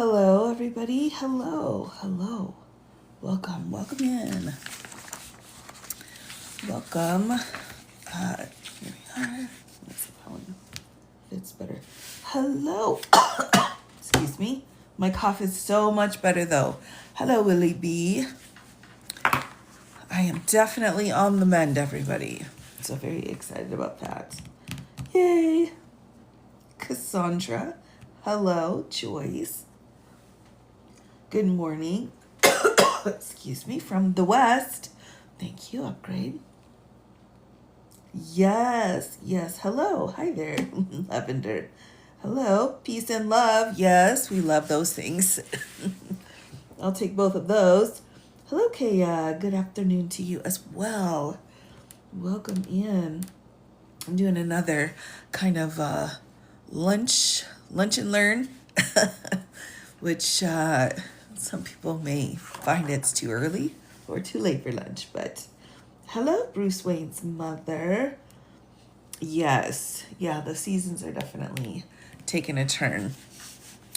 Hello, everybody. Hello. Welcome in. Welcome. Here we are. Let's see if that one fits better. Hello. Excuse me. My cough is so much better though. Hello, Willie B. I am definitely on the mend, everybody. So very excited about that. Yay. Cassandra. Hello, Joyce. Good morning. Excuse me, from the West. Thank you, Upgrade. Yes. Hello. Hi there, Lavender. Hello. Peace and love. Yes, we love those things. I'll take both of those. Hello, Kaya. Good afternoon to you as well. Welcome in. I'm doing another kind of lunch and learn, which some people may find it's too early or too late for lunch, but hello, Bruce Wayne's mother. Yes, yeah, the seasons are definitely taking a turn.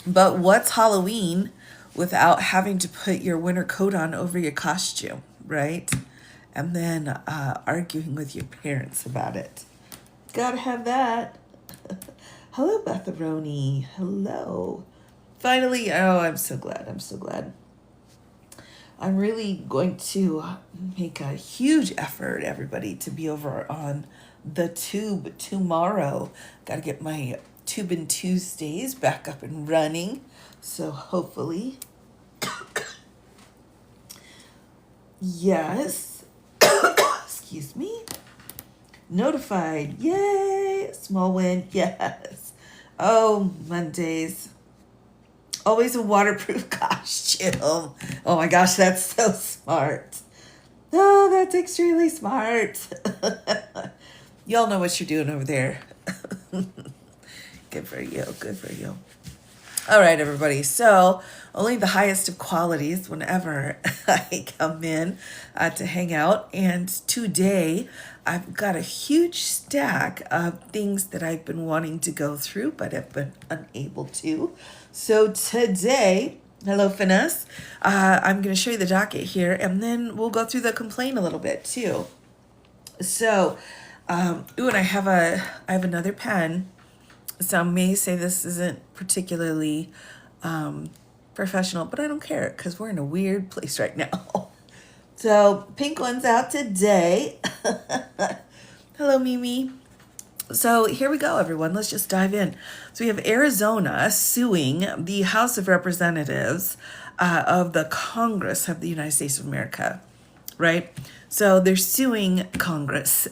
But what's Halloween without having to put your winter coat on over your costume, right? And then arguing with your parents about it. Gotta have that. Hello, Betharoni. Hello. Finally, I'm so glad. I'm really going to make a huge effort, everybody, to be over on the Tube tomorrow. Got to get my Tubin' Tuesdays back up and running. So hopefully, yes. Excuse me. Notified. Yay. Small win. Yes. Oh, Mondays. Always a waterproof costume. Oh my gosh, that's so smart. Oh, that's extremely smart. Y'all know what you're doing over there. Good for you. All right, everybody. So only the highest of qualities whenever I come in to hang out. And today I've got a huge stack of things that I've been wanting to go through, but have been unable to. So today, hello, Finesse. I'm going to show you the docket here, and then we'll go through the complaint a little bit too. So, and I have another pen. Some may say this isn't particularly professional, but I don't care because we're in a weird place right now. So pink one's out today. Hello, Mimi. So here we go, everyone. Let's just dive in. So we have Arizona suing the House of Representatives of the Congress of the United States of America, right? So they're suing Congress.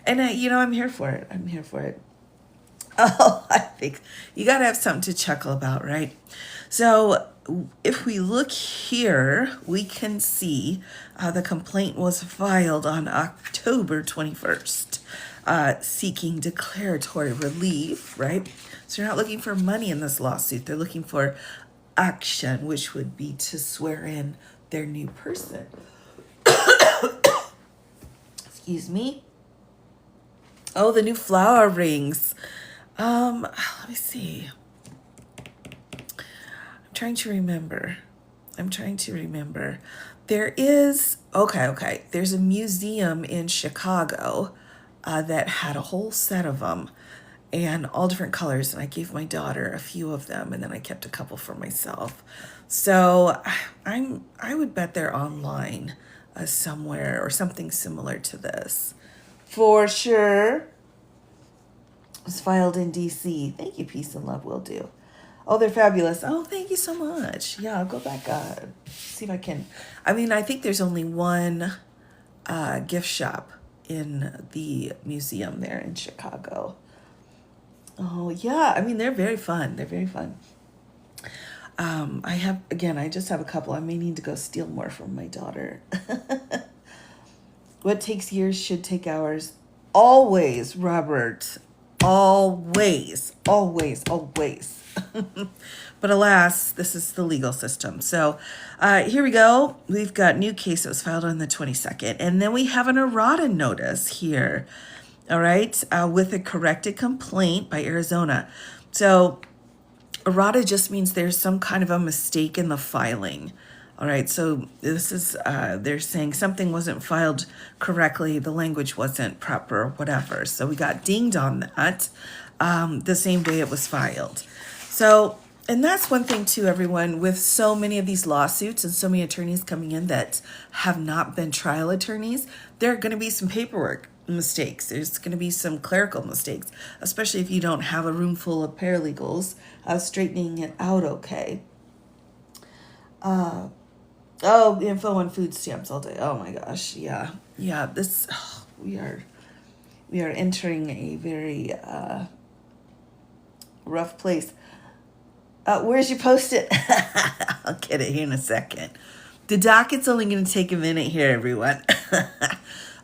And, I'm here for it. Oh, I think you got to have something to chuckle about, right? So if we look here, we can see the complaint was filed on October 21st, seeking declaratory relief, right? So they're not looking for money in this lawsuit. They're looking for action, which would be to swear in their new person. Excuse me. Oh, the new flower rings. Let me see. I'm trying to remember. There is, okay. There's a museum in Chicago that had a whole set of them and all different colors. And I gave my daughter a few of them, and then I kept a couple for myself. So I would bet they're online somewhere or something similar to this. For sure. Was filed in DC. Thank you, peace and love will do. Oh, they're fabulous. Oh, thank you so much. Yeah, I'll go back, see if I can. I think there's only one gift shop in the museum there in Chicago. Oh, yeah. They're very fun. I just have a couple. I may need to go steal more from my daughter. What takes years should take hours. Always, Robert. Always. But alas, this is the legal system. So here we go. We've got new case that was filed on the 22nd. And then we have an errata notice here. All right. With a corrected complaint by Arizona. So Errata just means there's some kind of a mistake in the filing. All right, so this is, they're saying something wasn't filed correctly, the language wasn't proper, whatever. So we got dinged on that the same day it was filed. So, and that's one thing too, everyone, with so many of these lawsuits and so many attorneys coming in that have not been trial attorneys, there are going to be some paperwork mistakes. There's going to be some clerical mistakes, especially if you don't have a room full of paralegals straightening it out okay. Oh, info on food stamps all day. Oh my gosh, yeah. This we are entering a very rough place. Where's your post-it? I'll get it here in a second. The docket's only going to take a minute here, everyone.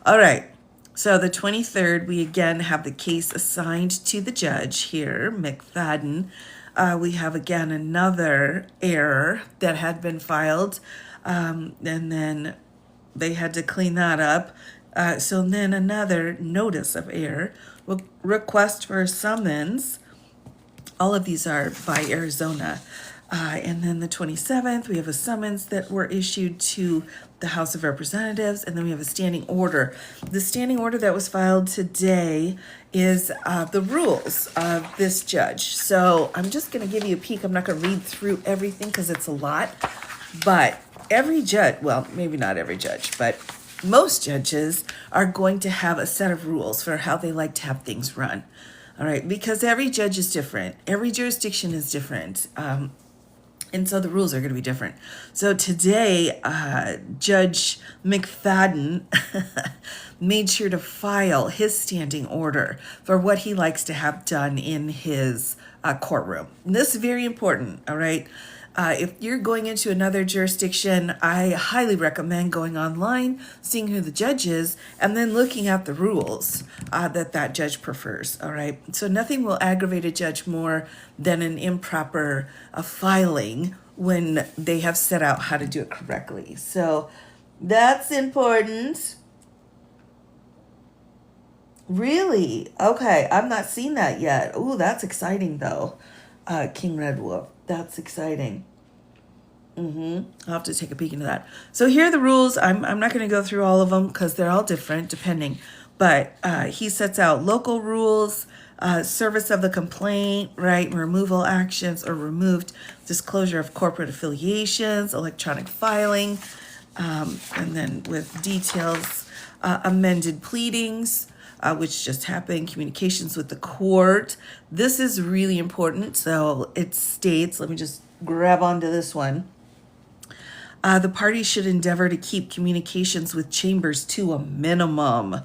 All right. So the 23rd, we again have the case assigned to the judge here, McFadden. We have again another error that had been filed, and then they had to clean that up. So then another notice of error, request for a summons. All of these are by Arizona. And then the 27th, we have a summons that were issued to the House of Representatives, and then we have a standing order. The standing order that was filed today is the rules of this judge. So I'm just going to give you a peek. I'm not going to read through everything because it's a lot, but every judge, well, maybe not every judge, but most judges are going to have a set of rules for how they like to have things run. All right, because every judge is different. Every jurisdiction is different. And so the rules are going to be different. So today, Judge McFadden made sure to file his standing order for what he likes to have done in his courtroom. And this is very important, all right? If you're going into another jurisdiction, I highly recommend going online, seeing who the judge is, and then looking at the rules that judge prefers, all right? So nothing will aggravate a judge more than an improper filing when they have set out how to do it correctly. So that's important. Really? Okay, I've not seen that yet. Ooh, that's exciting though. King Red Wolf. That's exciting. I'll have to take a peek into that. So here are the rules. I'm not going to go through all of them because they're all different depending. But he sets out local rules, service of the complaint, right? Removal actions or removed, disclosure of corporate affiliations, electronic filing, and then with details, amended pleadings, which just happened, communications with the court. This is really important. So it states, let me just grab onto this one. The parties should endeavor to keep communications with chambers to a minimum,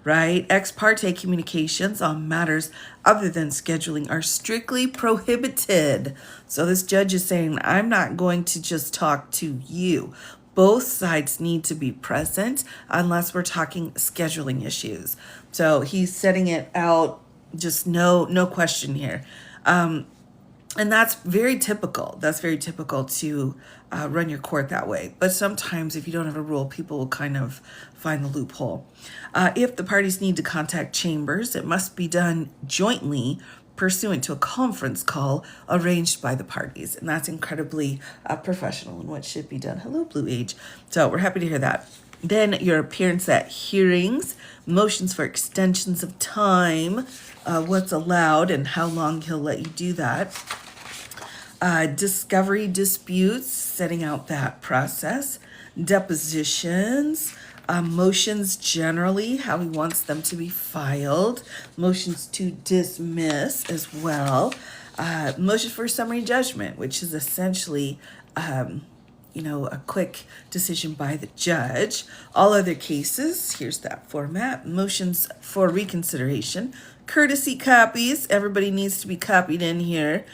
right? Ex parte communications on matters other than scheduling are strictly prohibited. So this judge is saying, I'm not going to just talk to you. Both sides need to be present unless we're talking scheduling issues. So he's setting it out, just no question here. And that's very typical. That's very typical to run your court that way. But sometimes if you don't have a rule, people will kind of find the loophole. If the parties need to contact chambers, it must be done jointly pursuant to a conference call arranged by the parties. And that's incredibly professional and what should be done. Hello, Blue Age. So we're happy to hear that. Then your appearance at hearings, motions for extensions of time, what's allowed and how long he'll let you do that. Discovery disputes, setting out that process. Depositions, motions generally, how he wants them to be filed. Motions to dismiss as well. Motion for summary judgment, which is essentially a quick decision by the judge. All other cases, here's that format. Motions for reconsideration. Courtesy copies, everybody needs to be copied in here.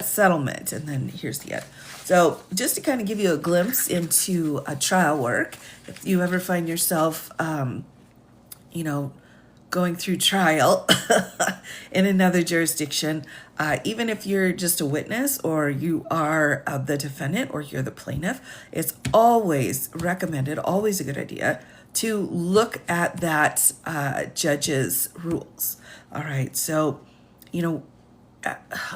Settlement, and then here's the end. So just to kind of give you a glimpse into trial work, if you ever find yourself, going through trial in another jurisdiction, even if you're just a witness or you are the defendant or you're the plaintiff, it's always recommended, always a good idea to look at that judge's rules. All right, so,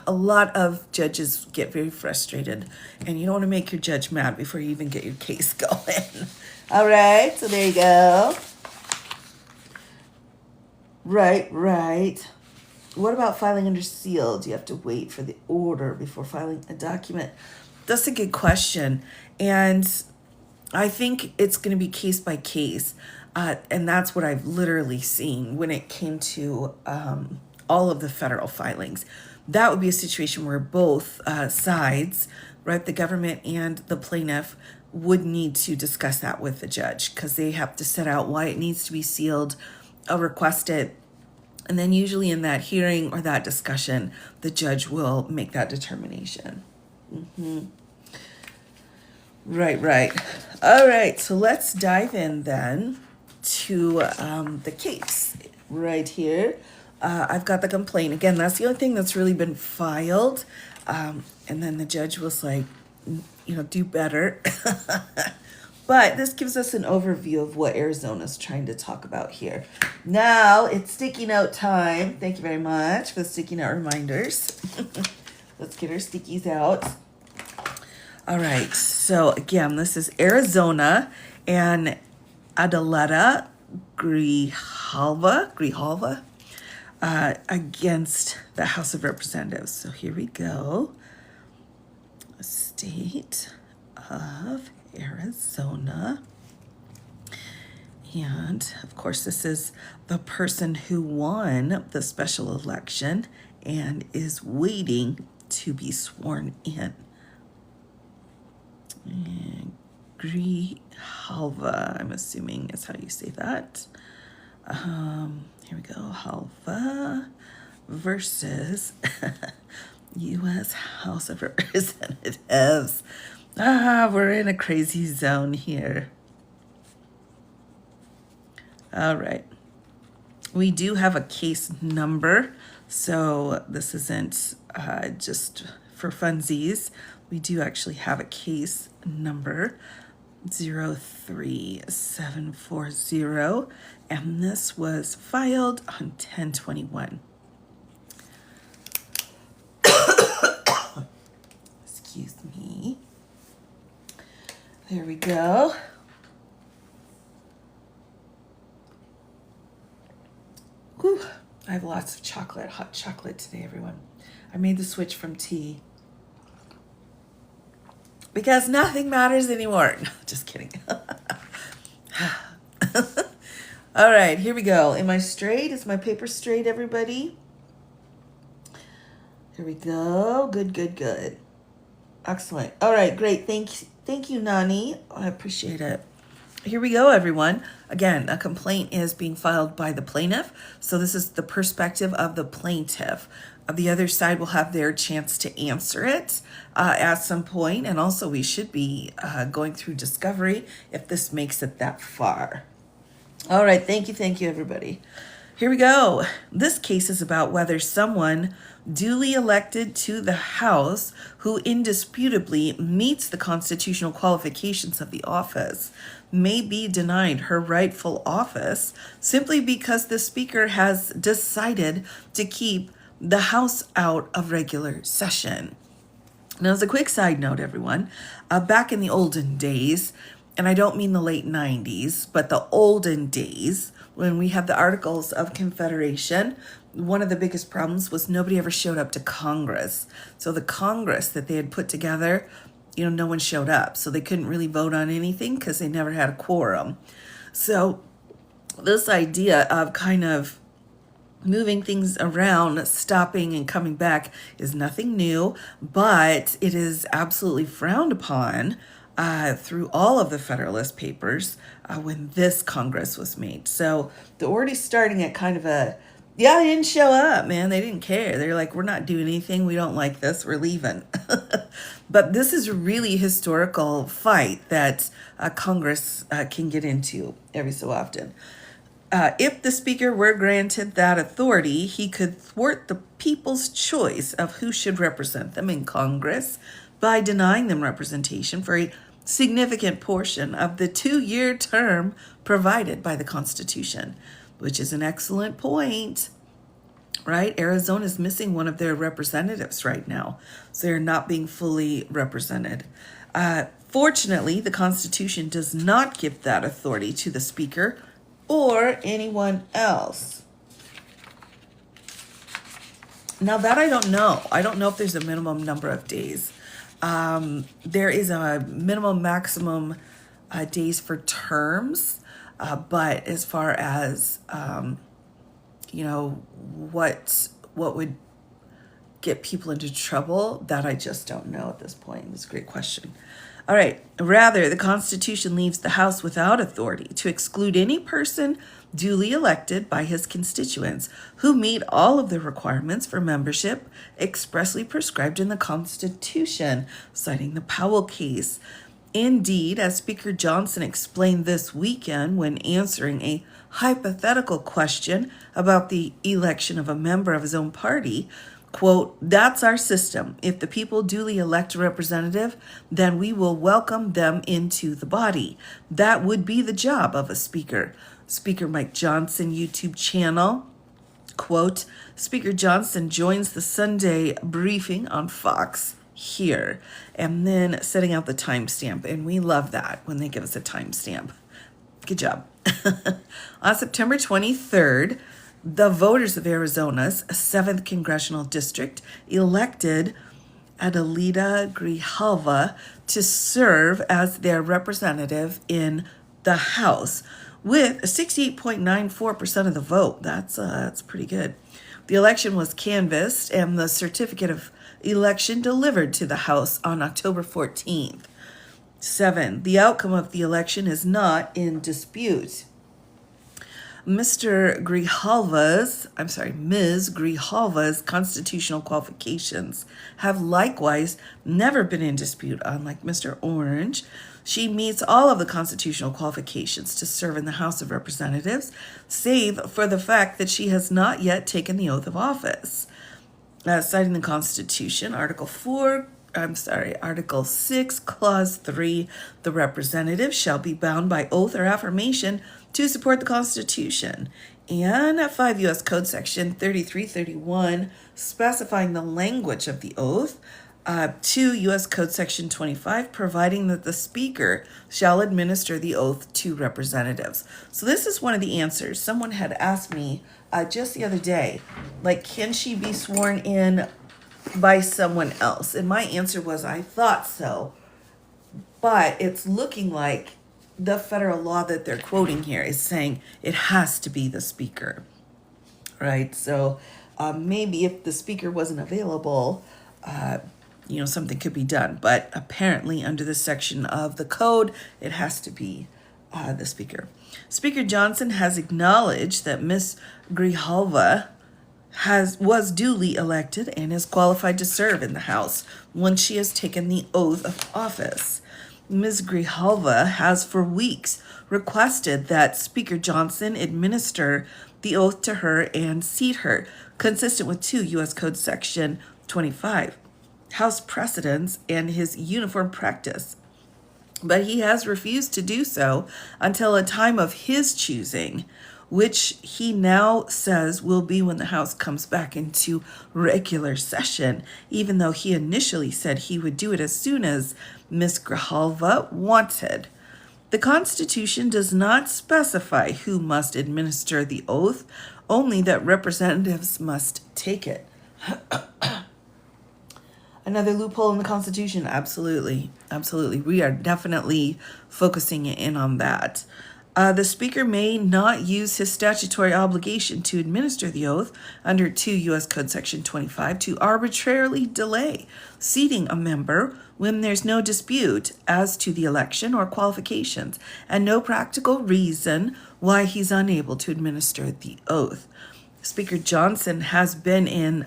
a lot of judges get very frustrated, and you don't want to make your judge mad before you even get your case going. All right, so there you go. Right. What about filing under seal? Do you have to wait for the order before filing a document? That's a good question. And I think it's going to be case by case. And that's what I've literally seen when it came to all of the federal filings. That would be a situation where both sides, right, the government and the plaintiff, would need to discuss that with the judge, because they have to set out why it needs to be sealed, request it, and then usually in that hearing or that discussion, the judge will make that determination. Right. All right, so let's dive in then to the case right here. I've got the complaint. Again, that's the only thing that's really been filed. And then the judge was like, do better. But this gives us an overview of what Arizona's trying to talk about here. Now it's sticky note time. Thank you very much for the sticky note reminders. Let's get our stickies out. All right, so again, this is Arizona and Adeleta Grijalva against the House of Representatives. So here we go. State of Arizona. And of course, this is the person who won the special election and is waiting to be sworn in. And Grijalva, I'm assuming is how you say that. Here we go. Halva versus U.S. House of Representatives. We're in a crazy zone here. All right. We do have a case number, so this isn't just for funsies. We do actually have a case number, 03740, and this was filed on 10/21. Excuse me. There we go. Whew. I have lots of chocolate, hot chocolate today, everyone. I made the switch from tea because nothing matters anymore. No, just kidding. All right, here we go. Am I straight? Is my paper straight, everybody? Here we go. Good. Excellent. All right, great. Thank you, Nani. I appreciate it. Here we go, everyone. Again, a complaint is being filed by the plaintiff. So this is the perspective of the plaintiff. The other side will have their chance to answer it at some point. And also we should be going through discovery if this makes it that far. All right, thank you, everybody. Here we go. This case is about whether someone duly elected to the House who indisputably meets the constitutional qualifications of the office may be denied her rightful office simply because the Speaker has decided to keep the House out of regular session. Now, as a quick side note, everyone, back in the olden days, and I don't mean the late 90s, but the olden days, when we had the Articles of Confederation, one of the biggest problems was nobody ever showed up to Congress. So the Congress that they had put together, no one showed up. So they couldn't really vote on anything because they never had a quorum. So this idea of kind of moving things around, stopping and coming back is nothing new, but it is absolutely frowned upon through all of the Federalist Papers when this Congress was made. So they're already starting at kind of they didn't show up, man. They didn't care. They're like, we're not doing anything. We don't like this. We're leaving. But this is a really historical fight that Congress can get into every so often. If the Speaker were granted that authority, he could thwart the people's choice of who should represent them in Congress by denying them representation for a significant portion of the 2-year term provided by the Constitution, which is an excellent point, right? Arizona is missing one of their representatives right now. So they're not being fully represented. Fortunately, the Constitution does not give that authority to the Speaker or anyone else. Now that I don't know. I don't know if there's a minimum number of days. There is a minimum maximum days for terms, but as far as what would get people into trouble, that I just don't know at this point. It's a great question. All right. Rather, the Constitution leaves the House without authority to exclude any person duly elected by his constituents who meet all of the requirements for membership expressly prescribed in the Constitution, citing the Powell case. Indeed, as Speaker Johnson explained this weekend when answering a hypothetical question about the election of a member of his own party, quote, "That's our system. If the people duly elect a representative, then we will welcome them into the body. That would be the job of a speaker." Speaker Mike Johnson YouTube channel, quote, Speaker Johnson joins the Sunday briefing on Fox here, and then setting out the timestamp. And we love that when they give us a timestamp. Good job. On September 23rd, the voters of Arizona's 7th Congressional District elected Adelita Grijalva to serve as their representative in the House with 68.94% of the vote. That's pretty good. The election was canvassed and the certificate of election delivered to the House on October 14th. 7. The outcome of the election is not in dispute. Ms. Grijalva's constitutional qualifications have likewise never been in dispute, unlike Mr. Orange. She meets all of the constitutional qualifications to serve in the House of Representatives, save for the fact that she has not yet taken the oath of office. Citing the Constitution, Article 6, Clause 3, the representative shall be bound by oath or affirmation to support the Constitution. And 5 U.S. Code Section 3331, specifying the language of the oath. 2 U.S. Code Section 25, providing that the Speaker shall administer the oath to representatives. So this is one of the answers. Someone had asked me just the other day, like, can she be sworn in by someone else? And my answer was, I thought so. But it's looking like the federal law that they're quoting here is saying it has to be the Speaker, right? So maybe if the Speaker wasn't available, something could be done. But apparently under this section of the code, it has to be the Speaker. Speaker Johnson has acknowledged that Ms. Grijalva was duly elected and is qualified to serve in the House once she has taken the oath of office. Ms. Grijalva has for weeks requested that Speaker Johnson administer the oath to her and seat her, consistent with 2 U.S. Code Section 25, House precedents, and his uniform practice. But he has refused to do so until a time of his choosing, which he now says will be when the House comes back into regular session, even though he initially said he would do it as soon as Ms. Grijalva wanted. The Constitution does not specify who must administer the oath, only that representatives must take it. Another loophole in the Constitution, absolutely. We are definitely focusing in on that. The Speaker may not use his statutory obligation to administer the oath under 2 U.S. Code Section 25 to arbitrarily delay seating a member when there's no dispute as to the election or qualifications and no practical reason why he's unable to administer the oath. Speaker Johnson has been in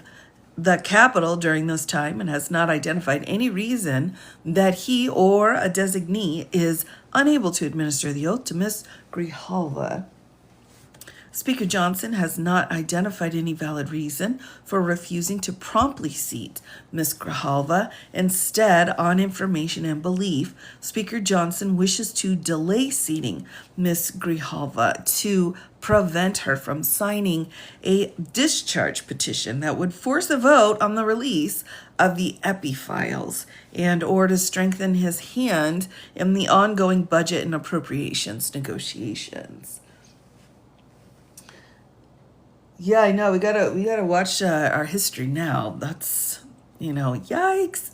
the Capitol during this time and has not identified any reason that he or a designee is unable to administer the oath to Ms. Grijalva. Speaker Johnson has not identified any valid reason for refusing to promptly seat Ms. Grijalva. Instead, on information and belief, Speaker Johnson wishes to delay seating Ms. Grijalva to prevent her from signing a discharge petition that would force a vote on the release of the EPI files and or to strengthen his hand in the ongoing budget and appropriations negotiations. Yeah, I know. We gotta watch our history now. That's, yikes.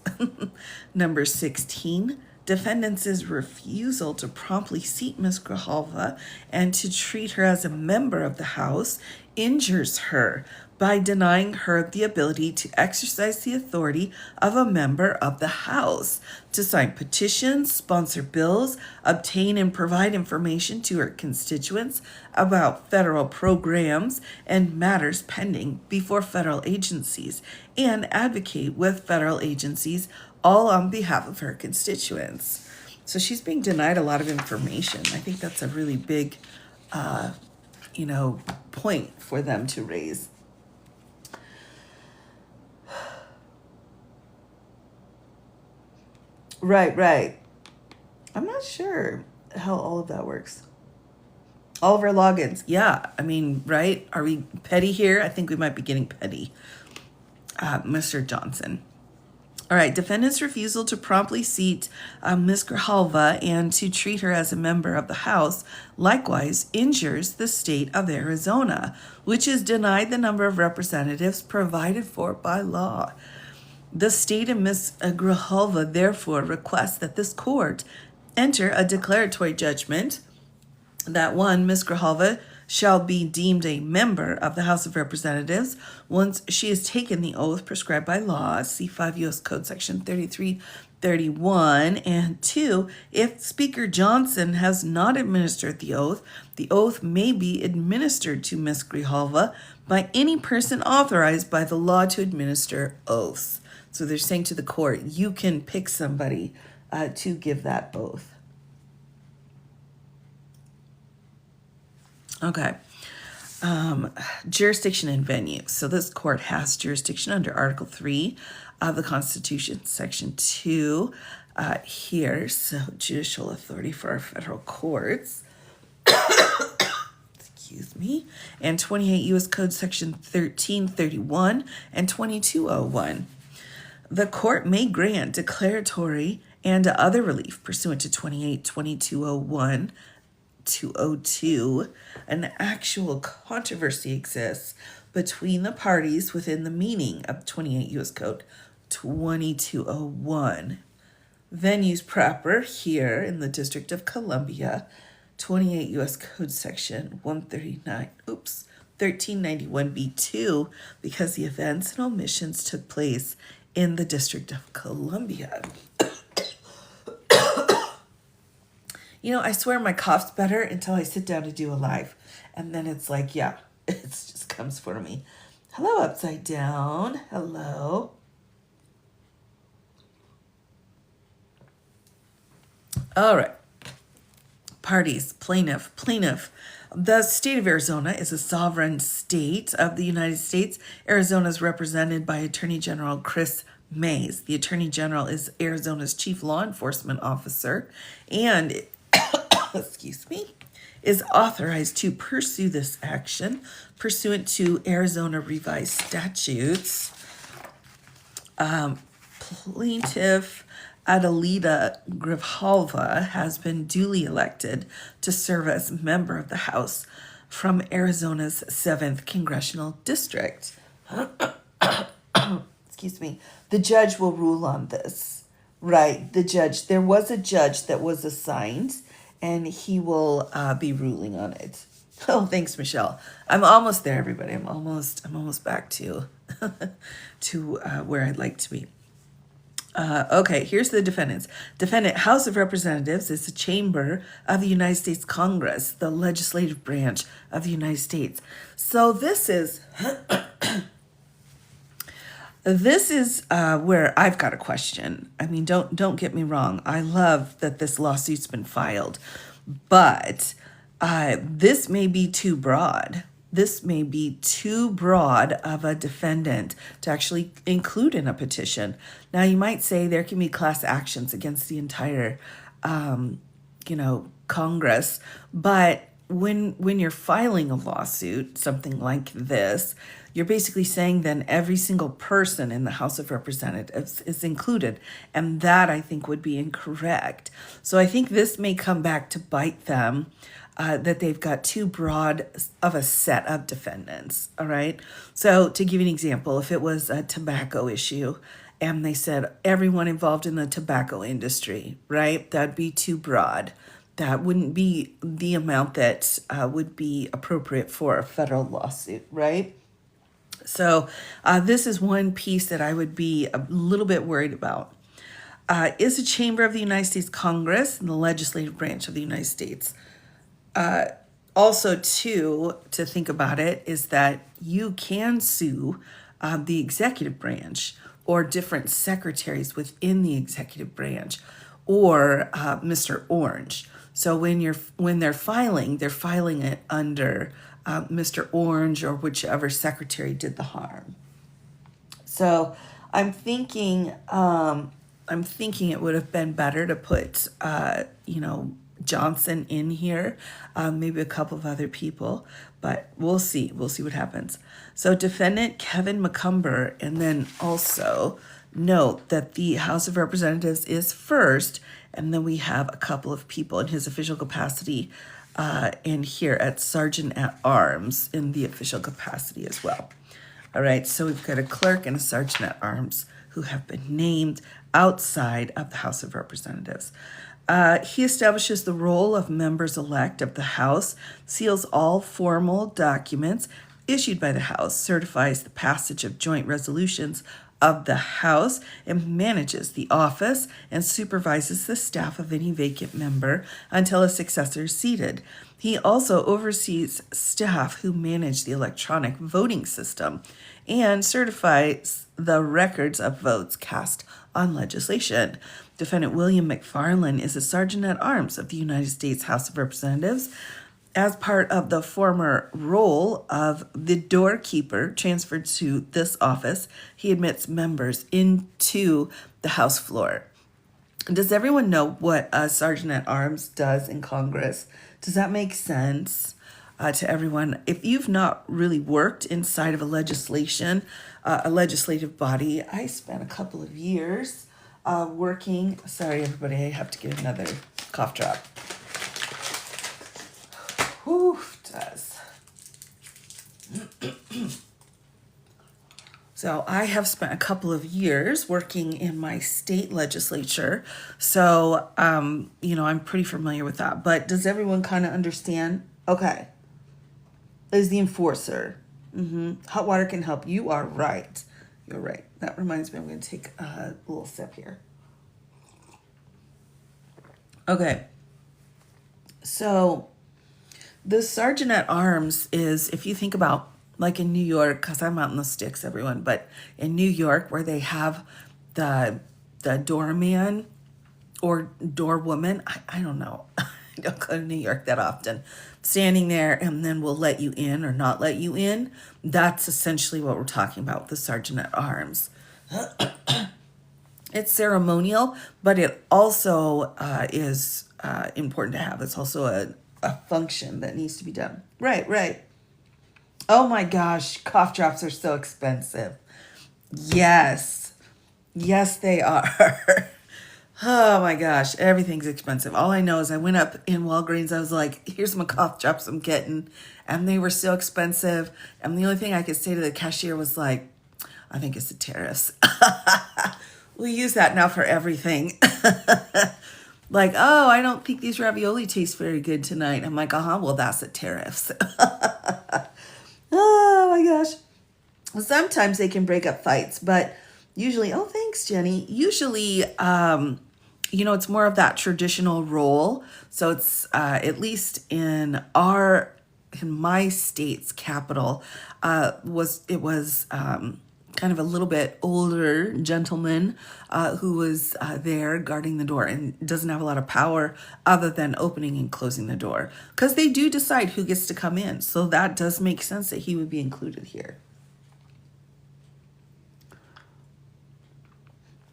Number 16. Defendants' refusal to promptly seat Ms. Grijalva and to treat her as a member of the House injures her by denying her the ability to exercise the authority of a member of the House to sign petitions, sponsor bills, obtain and provide information to her constituents about federal programs and matters pending before federal agencies, and advocate with federal agencies, all on behalf of her constituents. So she's being denied a lot of information. I think that's a really big, point for them to raise. Right. I'm not sure how all of that works. All of our logins. Yeah, right? Are we petty here? I think we might be getting petty. Mr. Johnson. All right, defendant's refusal to promptly seat Ms. Grijalva and to treat her as a member of the House likewise injures the state of Arizona, which is denied the number of representatives provided for by law. The state and Ms. Grijalva therefore requests that this court enter a declaratory judgment that one, Ms. Grijalva shall be deemed a member of the House of Representatives once she has taken the oath prescribed by law, C5 U.S. Code Section 3331, and 2, if Speaker Johnson has not administered the oath may be administered to Ms. Grijalva by any person authorized by the law to administer oaths. So they're saying to the court, you can pick somebody to give that oath. Okay. Jurisdiction and venue. So this court has jurisdiction under Article 3 of the Constitution, Section 2 here. So judicial authority for our federal courts. Excuse me. And 28 U.S. Code Section 1331 and 2201. The court may grant declaratory and other relief pursuant to 28, 2201, 202. An actual controversy exists between the parties within the meaning of 28 U.S. Code 2201. Venues proper here in the District of Columbia, 28 U.S. Code Section 1391B2, because the events and omissions took place in the District of Columbia. I swear my cough's better until I sit down to do a live. And then it's like, it just comes for me. Hello, Upside Down. Hello. All right. Parties, plaintiff. The state of Arizona is a sovereign state of the United States. Arizona is represented by Attorney General Chris Mays. The Attorney General is Arizona's chief law enforcement officer and is authorized to pursue this action pursuant to Arizona revised statutes. Plaintiff Adelita Grijalva has been duly elected to serve as member of the House from Arizona's 7th Congressional District. Excuse me. The judge will rule on this. Right, the judge. There was a judge that was assigned, and he will be ruling on it. Oh, thanks, Michelle. I'm almost there, everybody. I'm almost back to where I'd like to be. Okay, here's the defendants. Defendant, House of Representatives is the chamber of the United States Congress, the legislative branch of the United States. So this is where I've got a question. Don't get me wrong. I love that this lawsuit's been filed, but this may be too broad. this may be too broad of a defendant to actually include in a petition. Now, you might say there can be class actions against the entire, Congress, but when you're filing a lawsuit, something like this, you're basically saying then every single person in the House of Representatives is included, and that I think would be incorrect. So I think this may come back to bite them. That they've got too broad of a set of defendants. All right. So to give you an example, if it was a tobacco issue and they said everyone involved in the tobacco industry, right, that'd be too broad. That wouldn't be the amount that would be appropriate for a federal lawsuit, right? So this is one piece that I would be a little bit worried about. Is a chamber of the United States Congress the legislative branch of the United States? Also, too, to think about it is that you can sue the executive branch or different secretaries within the executive branch or Mr. Orange. So when they're filing it under Mr. Orange or whichever secretary did the harm. So I'm thinking it would have been better to put Johnson in here, maybe a couple of other people, but we'll see. We'll see what happens. So defendant Kevin McCumber, and then also note that the House of Representatives is first, and then we have a couple of people in his official capacity in here at Sergeant at Arms in the official capacity as well. All right, so we've got a clerk and a sergeant at arms who have been named outside of the House of Representatives. He establishes the role of members-elect of the House, seals all formal documents issued by the House, certifies the passage of joint resolutions of the House, and manages the office and supervises the staff of any vacant member until a successor is seated. He also oversees staff who manage the electronic voting system and certifies the records of votes cast on legislation. Defendant William McFarland is a sergeant at arms of the United States House of Representatives. As part of the former role of the doorkeeper transferred to this office, he admits members into the House floor. Does everyone know what a sergeant at arms does in Congress? Does that make sense to everyone? If you've not really worked inside of a legislative body, I spent a couple of years working. Sorry, everybody, I have to get another cough drop. Whew, does. So I have spent a couple of years working in my state legislature. So, I'm pretty familiar with that. But does everyone kind of understand? Okay. Is the enforcer. Hot water can help. You are right. You're right. That reminds me, I'm going to take a little sip here. Okay. So the sergeant at arms is, if you think about, like in New York, because I'm out in the sticks, everyone, but in New York where they have the doorman or doorwoman, I don't know. I don't go to New York that often. Standing there and then will let you in or not let you in. That's essentially what we're talking about with the sergeant at arms. It's ceremonial, but it also is important to have. It's also a function that needs to be done. Right. Oh my gosh, cough drops are so expensive. Yes, they are. Oh my gosh, everything's expensive. All I know is I went up in Walgreens. I was like, here's my cough drops I'm getting. And they were so expensive. And the only thing I could say to the cashier was like, I think it's the tariffs. We use that now for everything. Like, oh, I don't think these ravioli taste very good tonight. I'm like, well, that's the tariffs. Oh my gosh. Sometimes they can break up fights, but usually, oh, thanks, Jenny. Usually, it's more of that traditional role. So it's, at least in my state's capital, was kind kind of a little bit older gentleman who was there guarding the door and doesn't have a lot of power other than opening and closing the door, because they do decide who gets to come in. So that does make sense that he would be included here.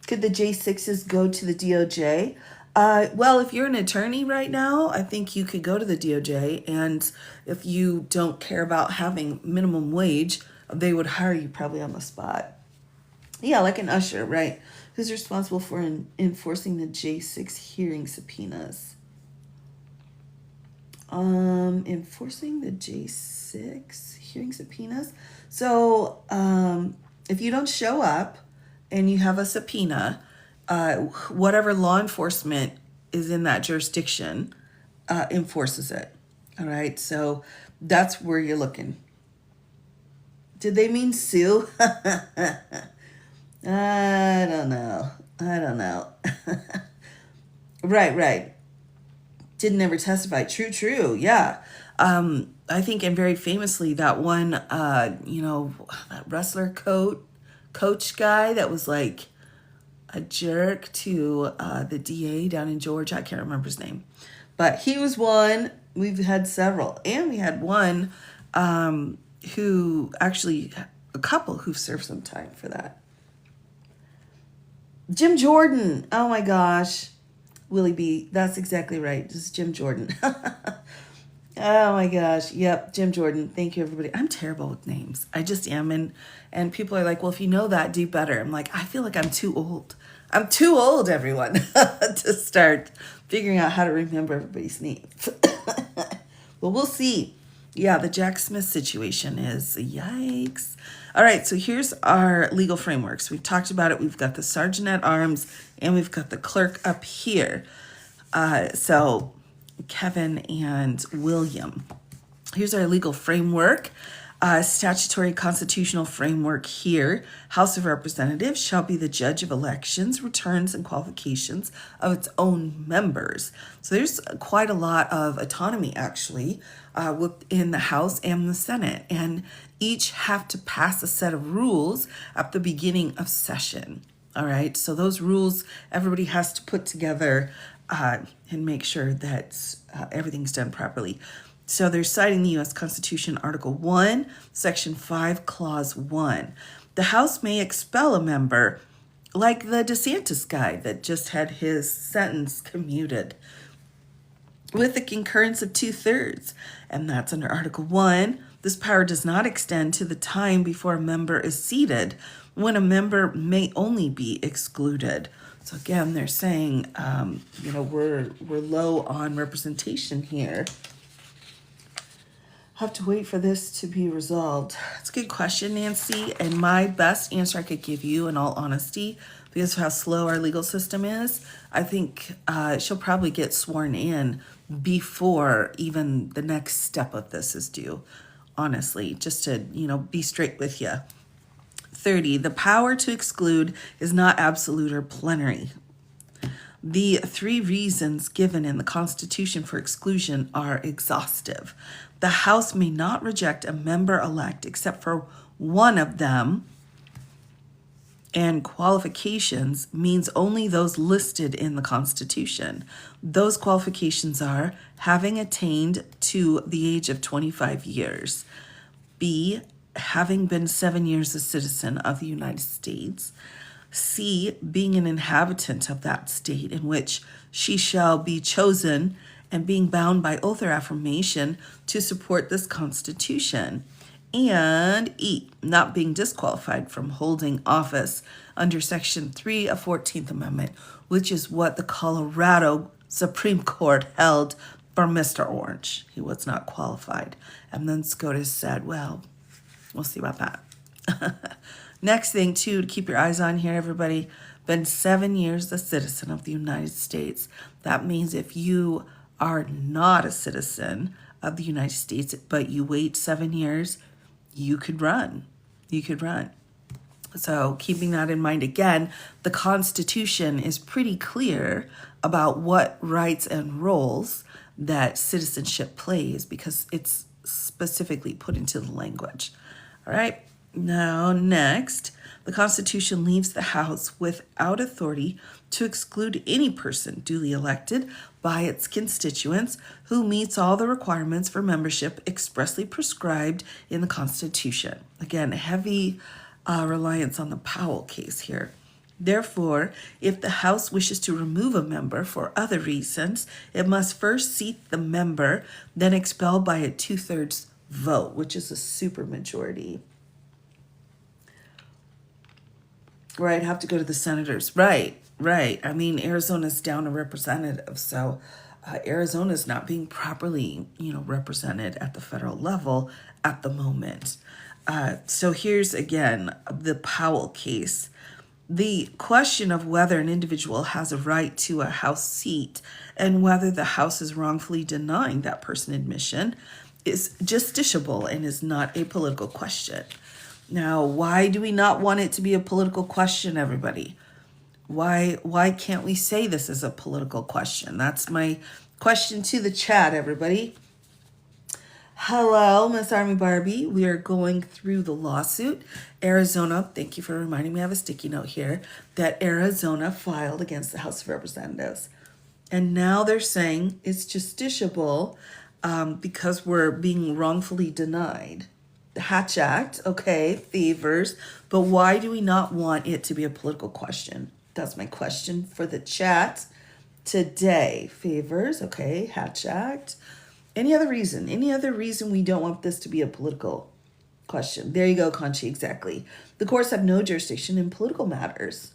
Could the J6s go to the DOJ? Well, if you're an attorney right now, I think you could go to the DOJ, and if you don't care about having minimum wage, they would hire you probably on the spot. Yeah, like an usher, right? Who's responsible for enforcing the J6 hearing subpoenas? Enforcing the J6 hearing subpoenas. So, if you don't show up and you have a subpoena, whatever law enforcement is in that jurisdiction enforces it. All right, so that's where you're looking. Did they mean sue? I don't know. Right. Didn't ever testify. True. Yeah. I think, and very famously, that one, that wrestler coach guy that was like a jerk to the DA down in Georgia. I can't remember his name, but he was one. We've had several, and we had one who actually, a couple who served some time for that. Jim Jordan. Oh my gosh. Willie B. That's exactly right. This is Jim Jordan. Oh my gosh. Yep. Jim Jordan. Thank you, everybody. I'm terrible with names. I just am. And people are like, well, if you know that, do better. I'm like, I feel like I'm too old. I'm too old, everyone, to start figuring out how to remember everybody's names. Well, we'll see. Yeah, the Jack Smith situation is yikes. All right, so here's our legal frameworks. We've talked about it. We've got the sergeant at arms and we've got the clerk up here. So Kevin and William. Here's our legal framework. Statutory constitutional framework here. House of Representatives shall be the judge of elections, returns, and qualifications of its own members. So there's quite a lot of autonomy, actually, within the House and the Senate. And each have to pass a set of rules at the beginning of session. All right, so those rules everybody has to put together and make sure that everything's done properly. So they're citing the U.S. Constitution, Article 1, Section 5, Clause 1. The House may expel a member, like the DeSantis guy that just had his sentence commuted, with the concurrence of 2/3. And that's under Article 1. This power does not extend to the time before a member is seated, when a member may only be excluded. So again, they're saying, we're low on representation here. Have to wait for this to be resolved. It's a good question, Nancy, and my best answer I could give you, in all honesty, because of how slow our legal system is, I think she'll probably get sworn in before even the next step of this is due, honestly, just to, be straight with you. 30, the power to exclude is not absolute or plenary. The 3 reasons given in the Constitution for exclusion are exhaustive. The House may not reject a member-elect except for one of them, and qualifications means only those listed in the Constitution. Those qualifications are having attained to the age of 25 years, B, having been 7 years a citizen of the United States, C, being an inhabitant of that state in which she shall be chosen and being bound by oath or affirmation to support this Constitution, and E, not being disqualified from holding office under Section 3 of 14th Amendment, which is what the Colorado Supreme Court held for Mr. Orange. He was not qualified. And then SCOTUS said, well, we'll see about that. Next thing, too, to keep your eyes on here, everybody, been 7 years a citizen of the United States. That means if you are not a citizen of the United States, but you wait 7 years, you could run. So keeping that in mind, again, the Constitution is pretty clear about what rights and roles that citizenship plays because it's specifically put into the language. All right, now next, The Constitution leaves the House without authority to exclude any person duly elected by its constituents who meets all the requirements for membership expressly prescribed in the Constitution. Again, heavy reliance on the Powell case here. Therefore, if the House wishes to remove a member for other reasons, it must first seat the member, then expel by a 2/3 vote, which is a supermajority. Right, have to go to the senators. Right. I mean, Arizona's down a representative, so Arizona's not being properly, represented at the federal level at the moment. So here's again the Powell case. The question of whether an individual has a right to a House seat and whether the House is wrongfully denying that person admission is justiciable and is not a political question. Now, why do we not want it to be a political question, everybody? Why can't we say this is a political question? That's my question to the chat, everybody. Hello, Miss Army Barbie. We are going through the lawsuit. Arizona, thank you for reminding me, I have a sticky note here, that Arizona filed against the House of Representatives. And now they're saying it's justiciable because we're being wrongfully denied. The Hatch Act, okay, favors, but why do we not want it to be a political question? That's my question for the chat today. Favors, okay, Hatch Act. Any other reason we don't want this to be a political question? There you go, Conchi, exactly. The courts have no jurisdiction in political matters.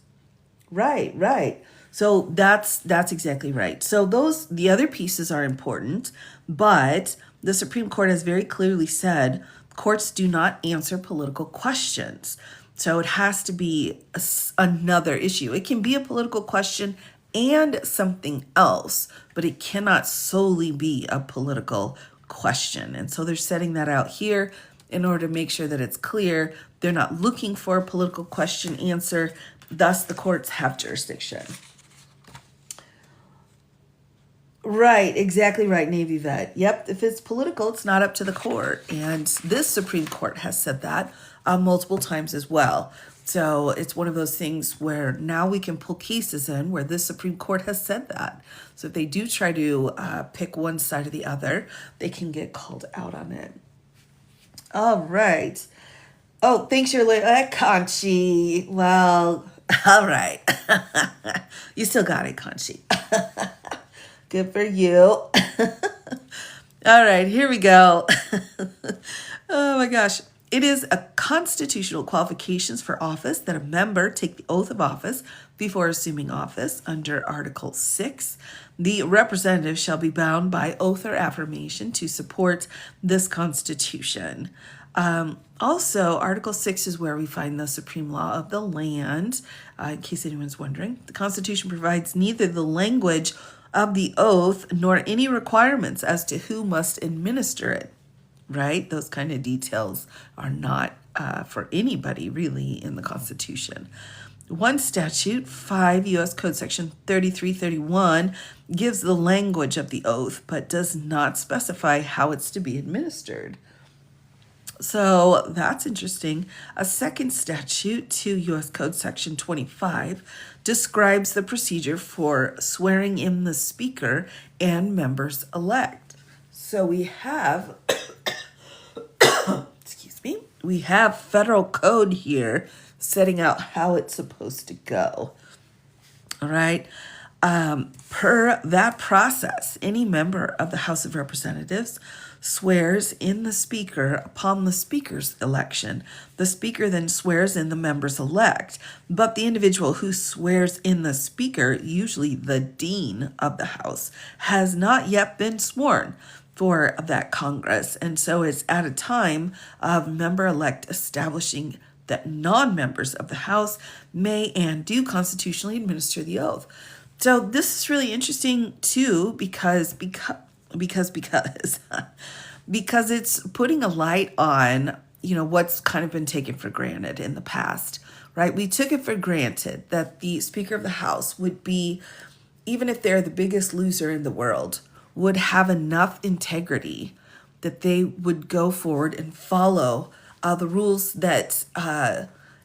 Right. So that's exactly right. So the other pieces are important, but the Supreme Court has very clearly said courts do not answer political questions. So it has to be another issue. It can be a political question and something else, but it cannot solely be a political question. And so they're setting that out here in order to make sure that it's clear. They're not looking for a political question answer. Thus, the courts have jurisdiction. Right, exactly right, Navy vet. Yep, if it's political, it's not up to the court. And this Supreme Court has said that multiple times as well. So it's one of those things where now we can pull cases in where this Supreme Court has said that. So if they do try to pick one side or the other, they can get called out on it. All right. Oh, thanks, your Conchi. Well, all right. You still got it, Conchi. Good for you. All right, here we go. Oh my gosh. It is a constitutional qualifications for office that a member take the oath of office before assuming office under Article 6. The representative shall be bound by oath or affirmation to support this Constitution. Also, Article 6 is where we find the supreme law of the land. In case anyone's wondering, the Constitution provides neither the language of the oath nor any requirements as to who must administer it. Right? Those kind of details are not for anybody really in the Constitution. One statute, 5 U.S. Code Section 3331, gives the language of the oath, but does not specify how it's to be administered. So that's interesting. A second statute, 2 U.S. Code Section 25, describes the procedure for swearing in the speaker and members elect. So we have we have federal code here setting out how it's supposed to go. All right. Per that process, any member of the House of Representatives swears in the speaker upon the speaker's election. The speaker then swears in the members elect, but the individual who swears in the speaker, usually the dean of the House, has not yet been sworn for that Congress. And so it's at a time of member-elect establishing that non-members of the House may and do constitutionally administer the oath. So this is really interesting too, because it's putting a light on, what's kind of been taken for granted in the past, right? We took it for granted that the Speaker of the House would be, even if they're the biggest loser in the world, would have enough integrity that they would go forward and follow the rules that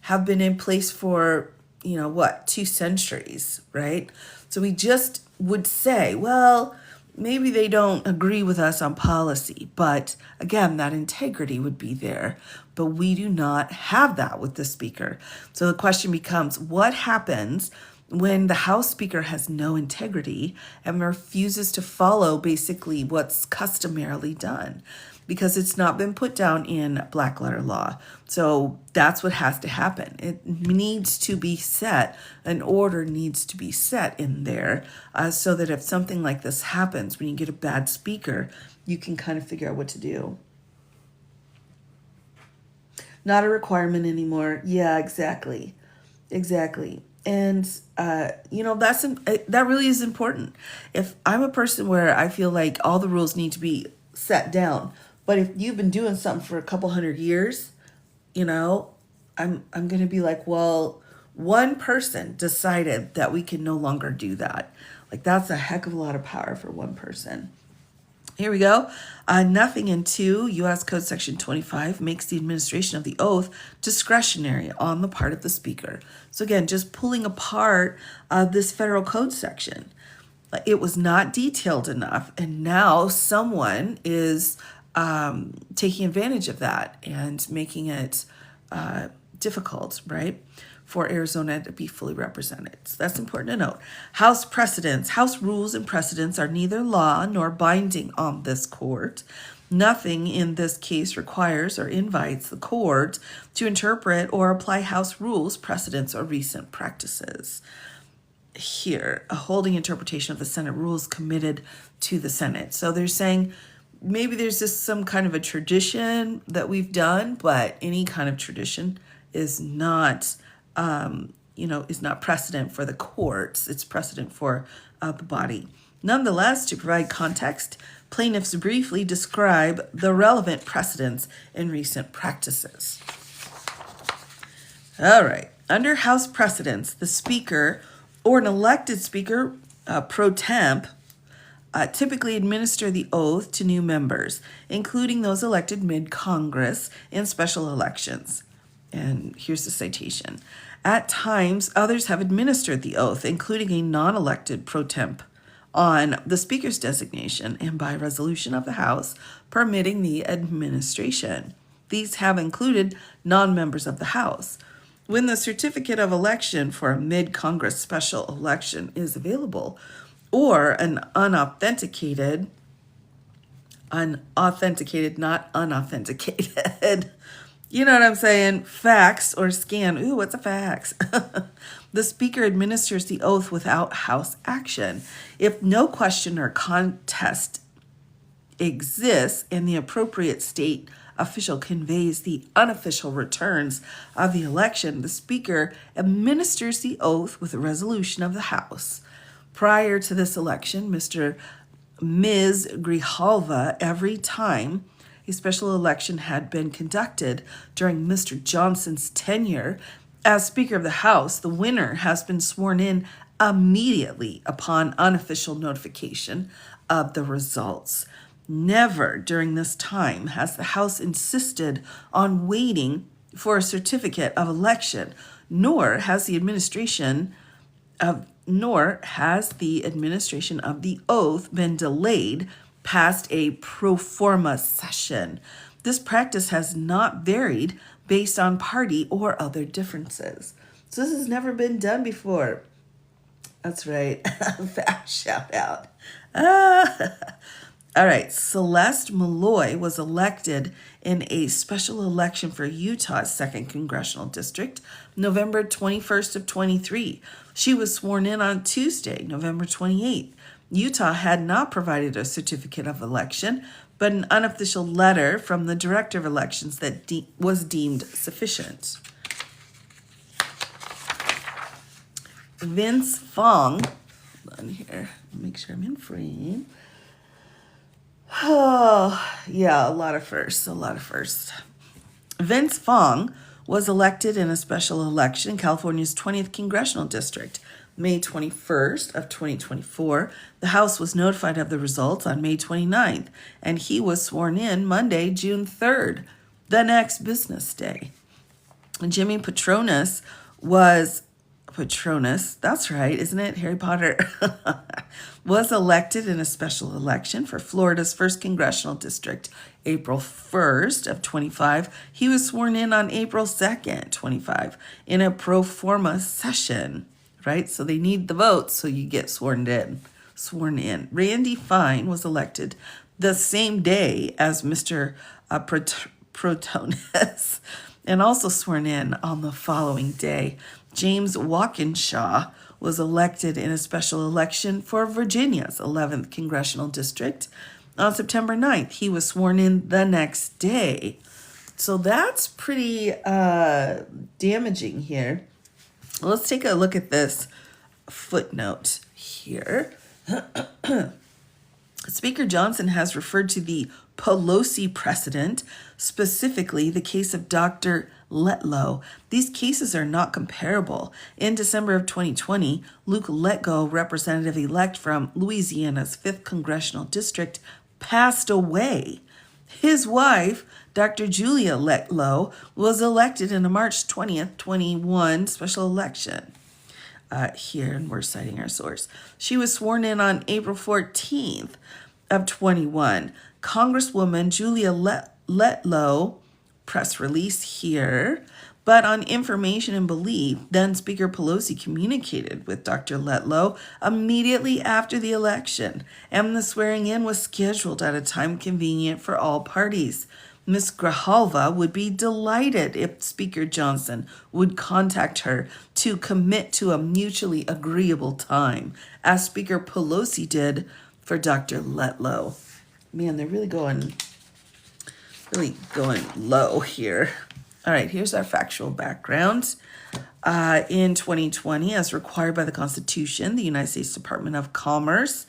have been in place for, 2 centuries, right? So we just would say, well, maybe they don't agree with us on policy, but again, that integrity would be there. But we do not have that with the speaker. So the question becomes, what happens when the House Speaker has no integrity and refuses to follow basically what's customarily done? Because it's not been put down in black letter law. So that's what has to happen. It needs to be set, an order needs to be set in there, so that if something like this happens, when you get a bad speaker, you can kind of figure out what to do. Not a requirement anymore. Yeah, exactly. Exactly. And, that really is important. If I'm a person where I feel like all the rules need to be set down, but if you've been doing something for a couple hundred years, I'm going to be like, well, one person decided that we can no longer do that. Like, that's a heck of a lot of power for one person. Here we go. Nothing in 2 U.S. Code Section 25 makes the administration of the oath discretionary on the part of the speaker. So again, just pulling apart this federal code section. It was not detailed enough, and now someone is taking advantage of that and making it difficult, right, for Arizona to be fully represented. So that's important to note. House precedents, House rules and precedents are neither law nor binding on this court. Nothing in this case requires or invites the court to interpret or apply House rules, precedents, or recent practices. Here, a holding interpretation of the Senate rules committed to the Senate. So they're saying maybe there's just some kind of a tradition that we've done, but any kind of tradition is not, is not precedent for the courts. It's precedent for the body. Nonetheless, to provide context, plaintiffs briefly describe the relevant precedents in recent practices. All right. Under House precedents, the Speaker or an elected Speaker pro temp typically administer the oath to new members, including those elected mid-Congress in special elections. And here's the citation. At times, others have administered the oath, including a non-elected pro temp, on the Speaker's designation and by resolution of the House permitting the administration. These have included non-members of the House. When the certificate of election for a mid-Congress special election is available, or an unauthenticated, not unauthenticated, you know what I'm saying, fax or scan. Ooh, what's a fax? The Speaker administers the oath without House action. If no question or contest exists and the appropriate state official conveys the unofficial returns of the election, the Speaker administers the oath with a resolution of the House. Prior to this election, Ms. Grijalva, every time a special election had been conducted during Mr. Johnson's tenure as Speaker of the House, the winner has been sworn in immediately upon unofficial notification of the results. Never during this time has the House insisted on waiting for a certificate of election, nor has the administration of the oath been delayed past a pro forma session. This practice has not varied based on party or other differences. So this has never been done before. That's right. Fast shout out. All right. Celeste Malloy was elected in a special election for Utah's 2nd Congressional District, November 21st of 23. She was sworn in on Tuesday, November 28th. Utah had not provided a certificate of election, but an unofficial letter from the Director of Elections that was deemed sufficient. Vince Fong, hold on here, make sure I'm in frame. Oh, yeah, a lot of firsts. Vince Fong was elected in a special election in California's 20th Congressional District, May 21st of 2024. The House was notified of the results on May 29th, and he was sworn in Monday, June 3rd, the next business day. Jimmy Patronus was Patronus, that's right, isn't it? Harry Potter was elected in a special election for Florida's first congressional district, April 1st of 25. He was sworn in on April 2nd, 25, in a pro forma session, right? So they need the votes, so you get sworn in. Randy Fine was elected the same day as Mr. Protonus and also sworn in on the following day. James Walkinshaw was elected in a special election for Virginia's 11th congressional district on September 9th. He was sworn in the next day. So that's pretty damaging here. Let's take a look at this footnote here. Speaker Johnson has referred to the Pelosi precedent, specifically the case of Dr. Letlow. These cases are not comparable. In December of 2020, Luke Letgo, representative-elect from Louisiana's 5th Congressional District, passed away. His wife, Dr. Julia Letlow, was elected in a March 20th, 21 special election. Here, and we're citing our source. She was sworn in on April 14th of 21. Congresswoman Julia Letlow, press release here, but on information and belief, then Speaker Pelosi communicated with Dr. Letlow immediately after the election, and the swearing in was scheduled at a time convenient for all parties. Ms. Grijalva would be delighted if Speaker Johnson would contact her to commit to a mutually agreeable time, as Speaker Pelosi did for Dr. Letlow. Man, they're really going low here. All right, here's our factual background. In 2020, as required by the Constitution, the United States Department of Commerce,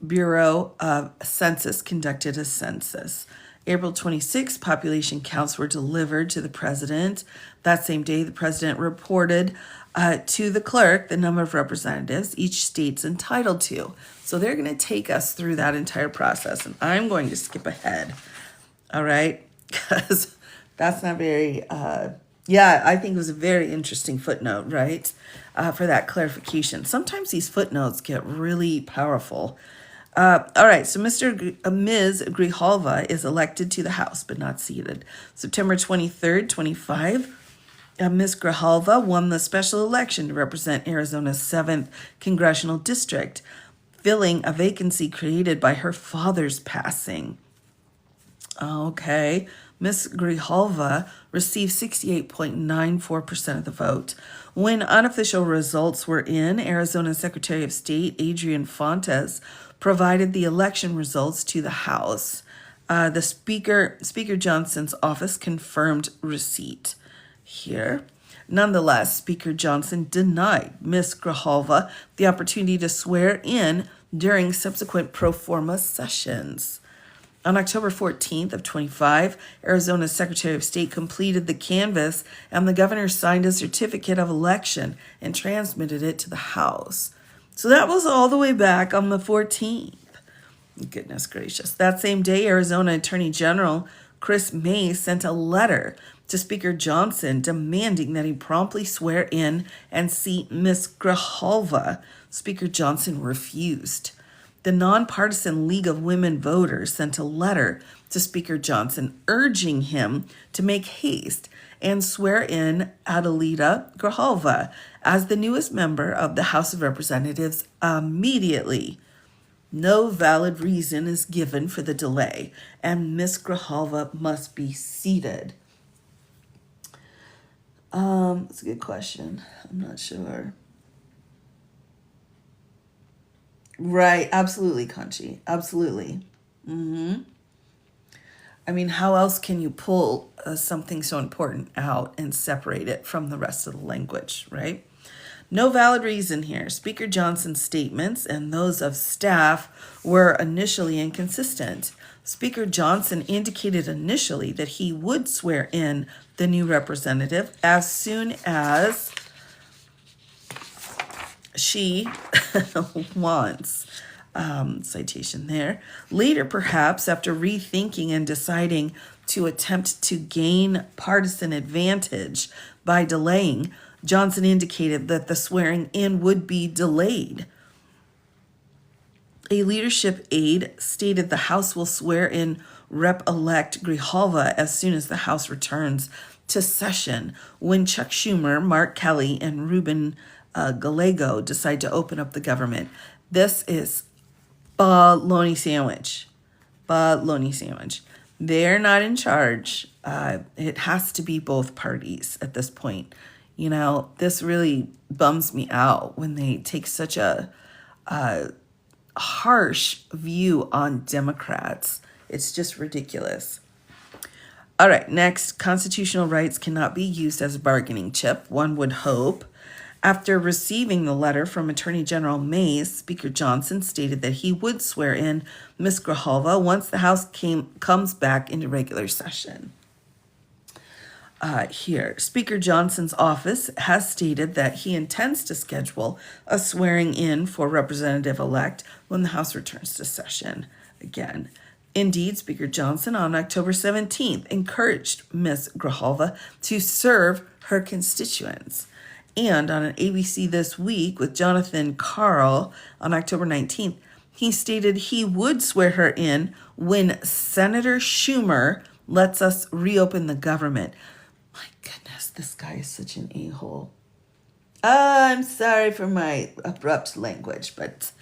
Bureau of Census conducted a census. April 26, population counts were delivered to the president. That same day, the president reported to the clerk the number of representatives each state's entitled to. So they're going to take us through that entire process, and I'm going to skip ahead, all right? Because that's not very, I think it was a very interesting footnote, right? For that clarification. Sometimes these footnotes get really powerful. All right, so Ms. Grijalva is elected to the House, but not seated. September 23rd, 25, Ms. Grijalva won the special election to represent Arizona's 7th Congressional District, filling a vacancy created by her father's passing. Okay, Ms. Grijalva received 68.94% of the vote. When unofficial results were in, Arizona Secretary of State Adrian Fontes provided the election results to the House. The Speaker Johnson's office confirmed receipt here. Nonetheless, Speaker Johnson denied Ms. Grijalva the opportunity to swear in during subsequent pro forma sessions. On October 14th of 25, Arizona's Secretary of State completed the canvass, and the governor signed a certificate of election and transmitted it to the House. So that was all the way back on the 14th. Goodness gracious. That same day, Arizona Attorney General Chris May sent a letter to Speaker Johnson demanding that he promptly swear in and seat Ms. Grijalva. Speaker Johnson refused. The Nonpartisan League of Women Voters sent a letter to Speaker Johnson urging him to make haste and swear in Adelita Grijalva as the newest member of the House of Representatives immediately. No valid reason is given for the delay, and Ms. Grijalva must be seated. That's a good question. I'm not sure. Right, absolutely, Conchi. Absolutely. I mean, how else can you pull something so important out and separate it from the rest of the language, right? No valid reason here. Speaker Johnson's statements and those of staff were initially inconsistent. Speaker Johnson indicated initially that he would swear in the new representative as soon as she wants. Citation there. Later, perhaps, after rethinking and deciding to attempt to gain partisan advantage by delaying, Johnson indicated that the swearing in would be delayed. A leadership aide stated the House will swear in Rep-elect Grijalva as soon as the House returns to session when Chuck Schumer, Mark Kelly, and Ruben Gallego decide to open up the government. This is baloney sandwich. Baloney sandwich. They're not in charge. It has to be both parties at this point. You know, this really bums me out when they take such a harsh view on Democrats. It's just ridiculous. All right, next, constitutional rights cannot be used as a bargaining chip, one would hope. After receiving the letter from Attorney General Mays, Speaker Johnson stated that he would swear in Ms. Grijalva once the House comes back into regular session. Here, Speaker Johnson's office has stated that he intends to schedule a swearing in for Representative-elect when the House returns to session again. Indeed, Speaker Johnson on October 17th encouraged Ms. Grijalva to serve her constituents. And on an ABC This Week with Jonathan Karl on October 19th, he stated he would swear her in when Senator Schumer lets us reopen the government. My goodness, this guy is such an a-hole. I'm sorry for my abrupt language, but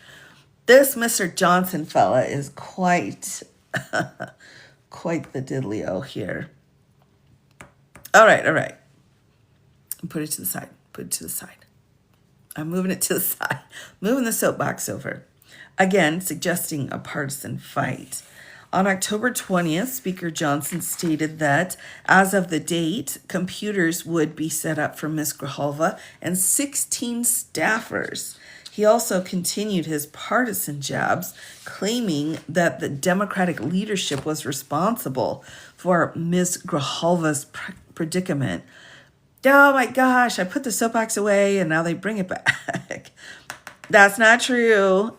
this Mr. Johnson fella is quite the diddly-o here. All right. Put it to the side. I'm moving it to the side. Moving the soapbox over. Again, suggesting a partisan fight. On October 20th, Speaker Johnson stated that as of the date, computers would be set up for Ms. Grijalva and 16 staffers. He also continued his partisan jabs, claiming that the Democratic leadership was responsible for Ms. Grijalva's predicament. Oh my gosh, I put the soapbox away and now they bring it back. That's not true.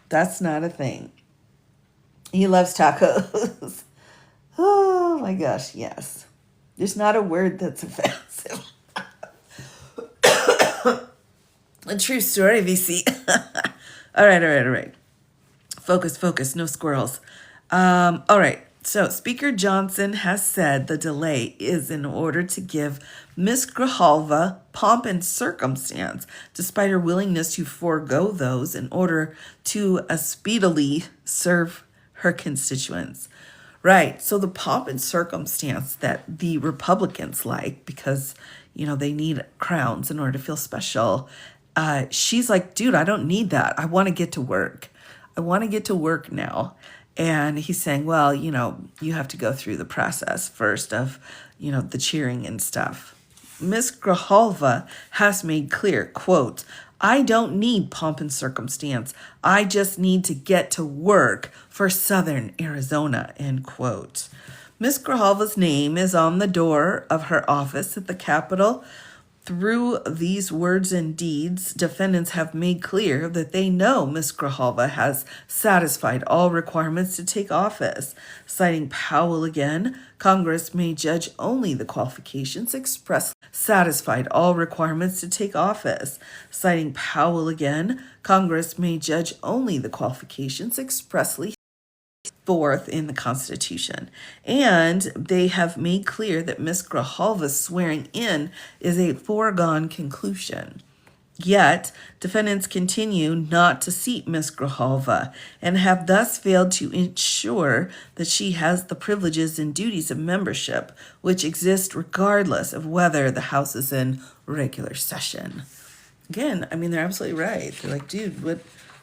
That's not a thing. He loves tacos. Oh my gosh, yes. There's not a word that's offensive. A true story, VC. All right. Focus, no squirrels. All right. So Speaker Johnson has said the delay is in order to give Ms. Grijalva pomp and circumstance, despite her willingness to forego those in order to speedily serve her constituents. Right. So the pomp and circumstance that the Republicans like, because, you know, they need crowns in order to feel special. She's like, dude, I don't need that. I want to get to work. I want to get to work now. And he's saying, well, you know, you have to go through the process first of, you know, the cheering and stuff. Ms. Grijalva has made clear, quote, I don't need pomp and circumstance. I just need to get to work for Southern Arizona, end quote. Ms. Grijalva's name is on the door of her office at the Capitol. Through these words and deeds, defendants have made clear that they know Ms. Grijalva has satisfied all requirements to take office. Citing Powell again, Congress may judge only the qualifications expressly satisfied all requirements to take office. Citing Powell again, Congress may judge only the qualifications expressly forth in the Constitution. And they have made clear that Ms. Grijalva's swearing in is a foregone conclusion. Yet, defendants continue not to seat Ms. Grijalva and have thus failed to ensure that she has the privileges and duties of membership, which exist regardless of whether the House is in regular session. Again, I mean, they're absolutely right. They're like, dude, what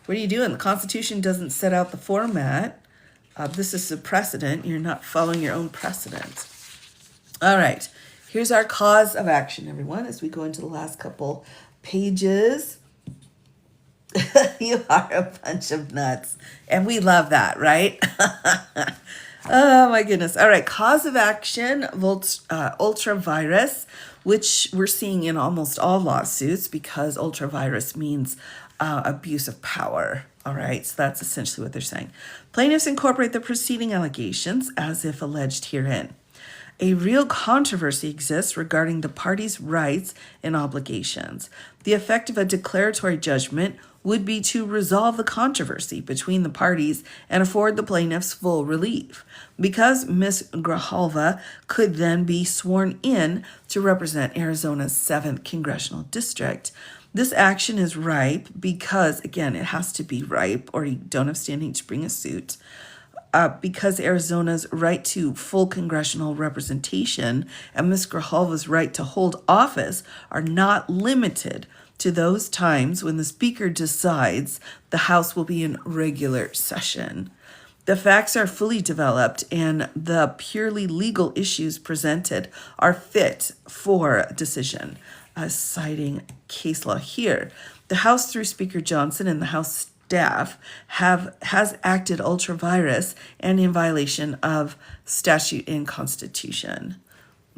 are you doing? The Constitution doesn't set out the format. This is a precedent. You're not following your own precedent. All right. Here's our cause of action, everyone, as we go into the last couple pages. You are a bunch of nuts. And we love that, right? Oh, my goodness. All right. Cause of action, ultra-virus, which we're seeing in almost all lawsuits because ultra-virus means abuse of power. All right, so that's essentially what they're saying. Plaintiffs incorporate the preceding allegations as if alleged herein. A real controversy exists regarding the parties' rights and obligations. The effect of a declaratory judgment would be to resolve the controversy between the parties and afford the plaintiffs full relief. Because Ms. Grijalva could then be sworn in to represent Arizona's 7th Congressional District, this action is ripe because, again, it has to be ripe or you don't have standing to bring a suit. Because Arizona's right to full congressional representation and Ms. Grijalva's right to hold office are not limited to those times when the Speaker decides the House will be in regular session. The facts are fully developed and the purely legal issues presented are fit for decision. Citing case law here, the House through Speaker Johnson and the House staff has acted ultra vires and in violation of statute and constitution.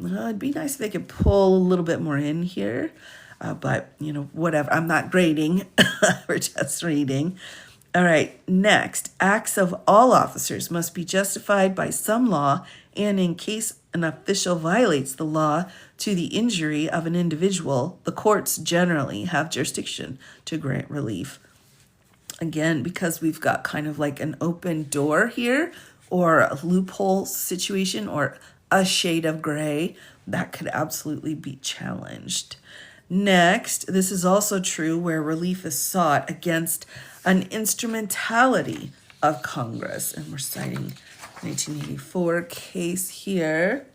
It'd be nice if they could pull a little bit more in here, but whatever. I'm not grading. We're just reading. All right, next, acts of all officers must be justified by some law, and in case an official violates the law to the injury of an individual, the courts generally have jurisdiction to grant relief. Again, because we've got kind of like an open door here or a loophole situation or a shade of gray, that could absolutely be challenged. Next, this is also true where relief is sought against an instrumentality of Congress. And we're citing 1984 case here.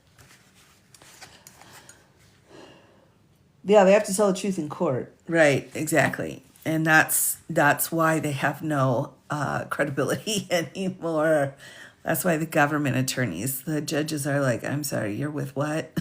Yeah, they have to tell the truth in court. Right, exactly. And that's why they have no credibility anymore. That's why the government attorneys, the judges are like, I'm sorry, you're with what?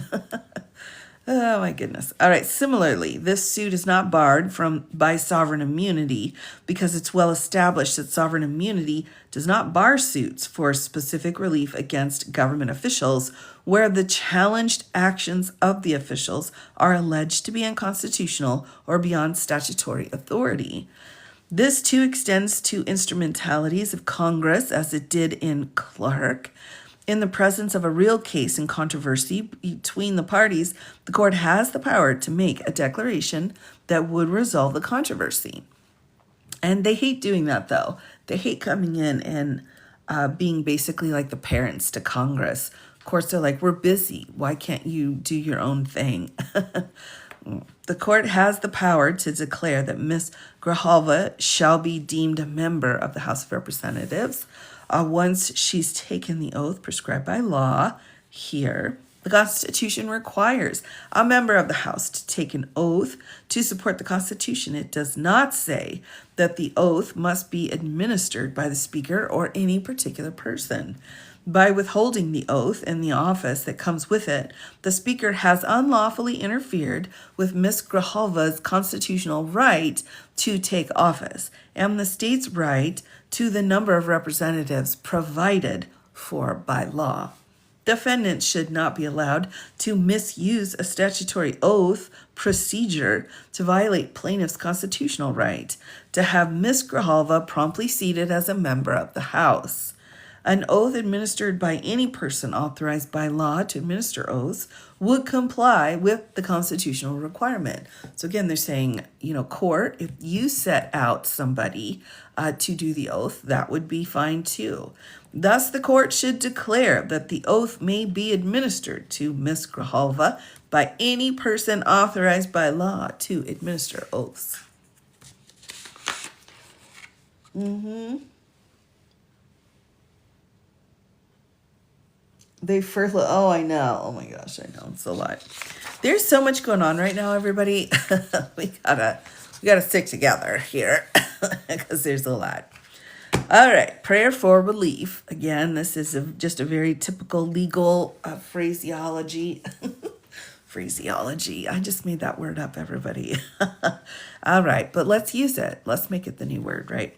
Oh my goodness. All right. Similarly, this suit is not barred by sovereign immunity because it's well established that sovereign immunity does not bar suits for specific relief against government officials where the challenged actions of the officials are alleged to be unconstitutional or beyond statutory authority. This too extends to instrumentalities of Congress as it did in Clark. In the presence of a real case and controversy between the parties, the court has the power to make a declaration that would resolve the controversy. And they hate doing that, though. They hate coming in and being basically like the parents to Congress. Of course, they're like, we're busy. Why can't you do your own thing? The court has the power to declare that Ms. Grijalva shall be deemed a member of the House of Representatives once she's taken the oath prescribed by law here. The Constitution requires a member of the House to take an oath to support the Constitution. It does not say that the oath must be administered by the Speaker or any particular person. By withholding the oath and the office that comes with it, the Speaker has unlawfully interfered with Ms. Grijalva's constitutional right to take office and the state's right to the number of representatives provided for by law. Defendants should not be allowed to misuse a statutory oath procedure to violate plaintiff's constitutional right to have Ms. Grijalva promptly seated as a member of the House. An oath administered by any person authorized by law to administer oaths would comply with the constitutional requirement. So again, they're saying, court, if you set out somebody to do the oath, that would be fine too. Thus, the court should declare that the oath may be administered to Ms. Grijalva by any person authorized by law to administer oaths. I know. Oh my gosh, I know. It's a lot. There's so much going on right now, everybody. we gotta stick together here because there's a lot. All right, prayer for relief. Again, this is just a very typical legal phraseology. Phraseology. I just made that word up, everybody. All right, but let's use it. Let's make it the new word, right?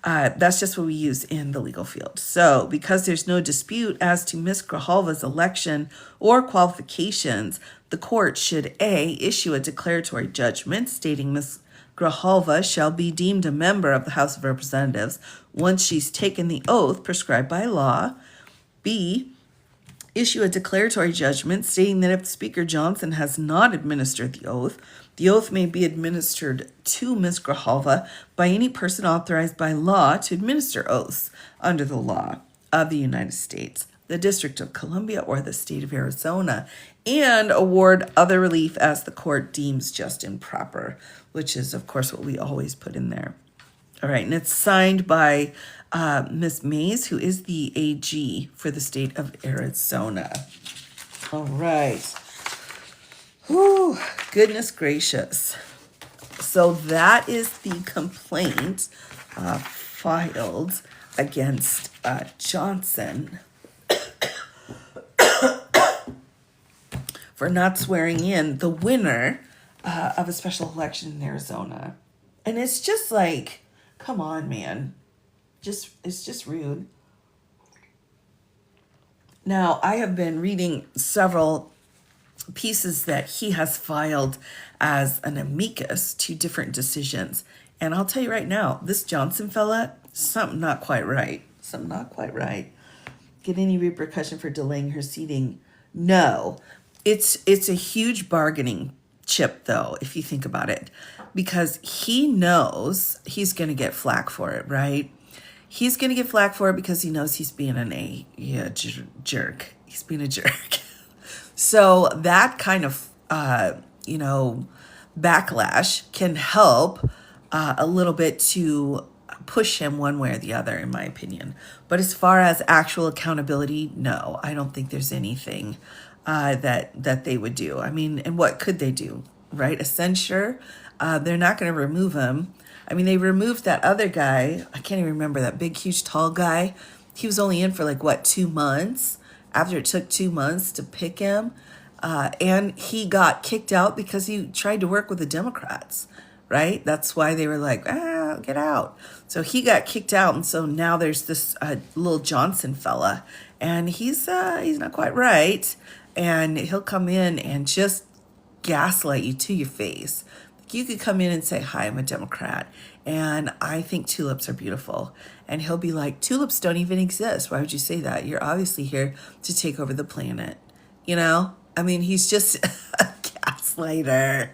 That's just what we use in the legal field. So because there's no dispute as to Ms. Grijalva's election or qualifications, the court should A, issue a declaratory judgment stating Ms. Grijalva shall be deemed a member of the House of Representatives once she's taken the oath prescribed by law. B, issue a declaratory judgment stating that if Speaker Johnson has not administered the oath may be administered to Ms. Grijalva by any person authorized by law to administer oaths under the law of the United States, the District of Columbia, or the state of Arizona, and award other relief as the court deems just and proper, which is, of course, what we always put in there. All right, and it's signed by Ms. Mays, who is the AG for the state of Arizona. All right. Whew, goodness gracious. So that is the complaint filed against Johnson for not swearing in the winner of a special election in Arizona. And it's just like, come on, man. It's just rude. Now, I have been reading several pieces that he has filed as an amicus to different decisions. And I'll tell you right now, this Johnson fella, something not quite right. Something not quite right. Get any repercussion for delaying her seating? No. It's a huge bargaining chip, though, if you think about it, because he knows he's going to get flack for it, right? He's going to get flack for it because he knows he's being jerk. He's being a jerk. So that kind of, backlash can help a little bit to push him one way or the other, in my opinion. But as far as actual accountability, no, I don't think there's anything that they would do. I mean, and what could they do, right? A censure? They're not going to remove him. I mean, they removed that other guy. I can't even remember, that big, huge, tall guy. He was only in for 2 months after it took 2 months to pick him. And he got kicked out because he tried to work with the Democrats, right? That's why they were like, get out. So he got kicked out. And so now there's this little Johnson fella, and he's not quite right. And he'll come in and just gaslight you to your face. You could come in and say, hi, I'm a Democrat, and I think tulips are beautiful. And he'll be like, tulips don't even exist. Why would you say that? You're obviously here to take over the planet. I mean, he's just a gaslighter.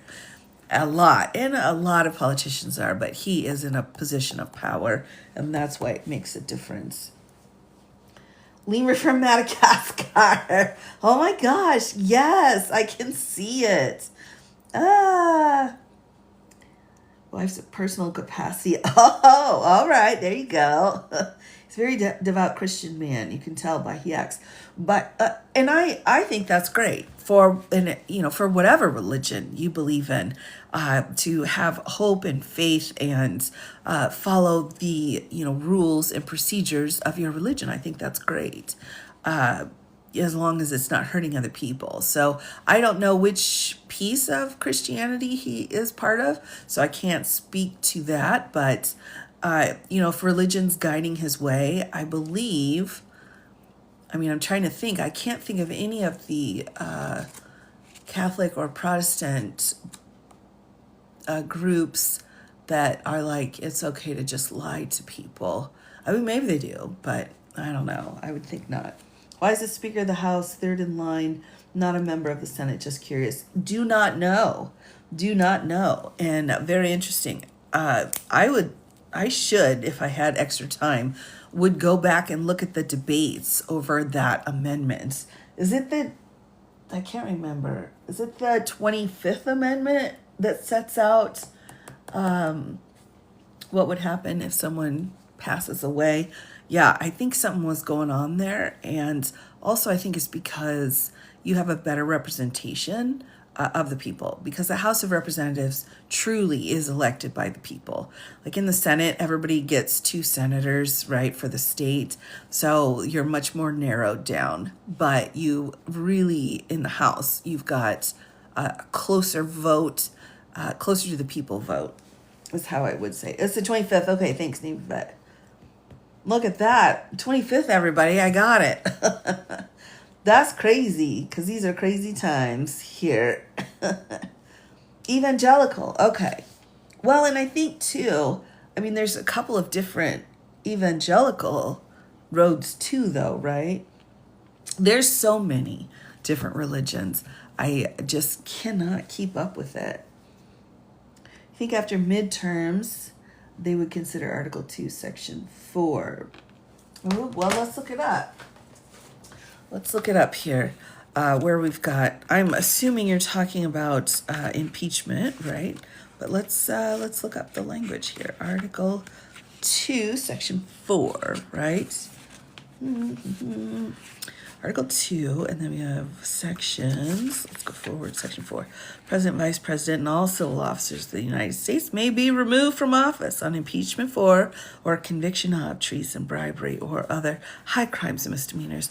A lot. And a lot of politicians are, but he is in a position of power, and that's why it makes a difference. Lemur from Madagascar. Oh my gosh. Yes, I can see it. Wife's personal capacity. Oh, all right. There you go. He's a very devout Christian man. You can tell by he acts. But and I think that's great for whatever religion you believe in, to have hope and faith and follow the rules and procedures of your religion. I think that's great. As long as it's not hurting other people. So I don't know which piece of Christianity he is part of, so I can't speak to that. But, if religion's guiding his way, I believe, I'm trying to think. I can't think of any of the Catholic or Protestant groups that are like, it's okay to just lie to people. I mean, maybe they do, but I don't know. I would think not. Why is the Speaker of the House third in line, not a member of the Senate? Just curious. Do not know. And very interesting. I should, if I had extra time, would go back and look at the debates over that amendment. I can't remember. Is it the 25th Amendment that sets out what would happen if someone passes away? Yeah, I think something was going on there. And also I think it's because you have a better representation of the people, because the House of Representatives truly is elected by the people. Like in the Senate, everybody gets 2 senators, right, for the state. So you're much more narrowed down. But you really, in the House, you've got a closer vote, closer to the people vote, is how I would say. It's the 25th. Okay, thanks, Neve. But look at that. 25th, everybody. I got it. That's crazy, because these are crazy times here. Evangelical. Okay. Well, and I think too, I mean, there's a couple of different evangelical roads too, though, right? There's so many different religions. I just cannot keep up with it. I think after midterms, they would consider Article 2, Section 4. Oh, well, let's look it up. Let's look it up here. Where we've got, I'm assuming you're talking about impeachment, right? But let's look up the language here. Article 2, Section 4, right? Article 2, and then we have sections. Let's go forward. Section 4. President, Vice President, and all civil officers of the United States may be removed from office on impeachment for or conviction of treason, bribery, or other high crimes and misdemeanors.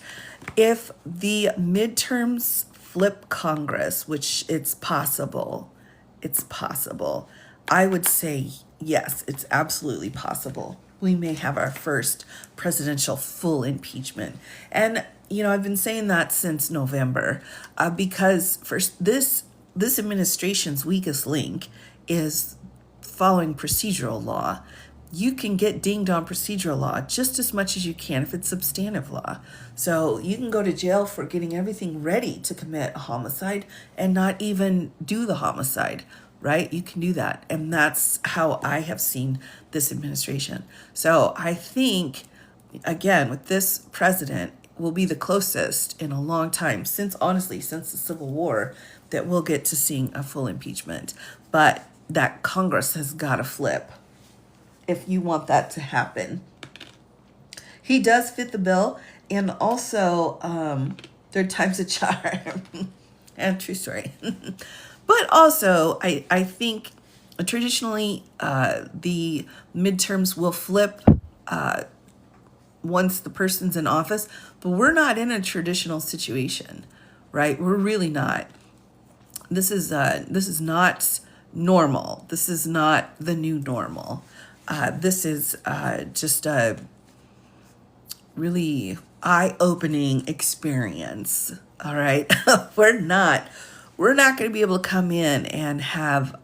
If the midterms flip Congress, which it's possible, I would say yes, it's absolutely possible. We may have our first presidential full impeachment. And, I've been saying that since November because first, this administration's weakest link is following procedural law. You can get dinged on procedural law just as much as you can if it's substantive law. So you can go to jail for getting everything ready to commit a homicide and not even do the homicide, right? You can do that. And that's how I have seen this administration. So I think, again, with this president, will be the closest in a long time, since the Civil War, that we'll get to seeing a full impeachment. But that Congress has got to flip if you want that to happen. He does fit the bill, and also third time's a charm. And true story. But also, I think traditionally the midterms will flip once the person's in office, but we're not in a traditional situation, right? We're really not. This is not normal. This is not the new normal. This is just a really eye-opening experience. All right, we're not going to be able to come in and have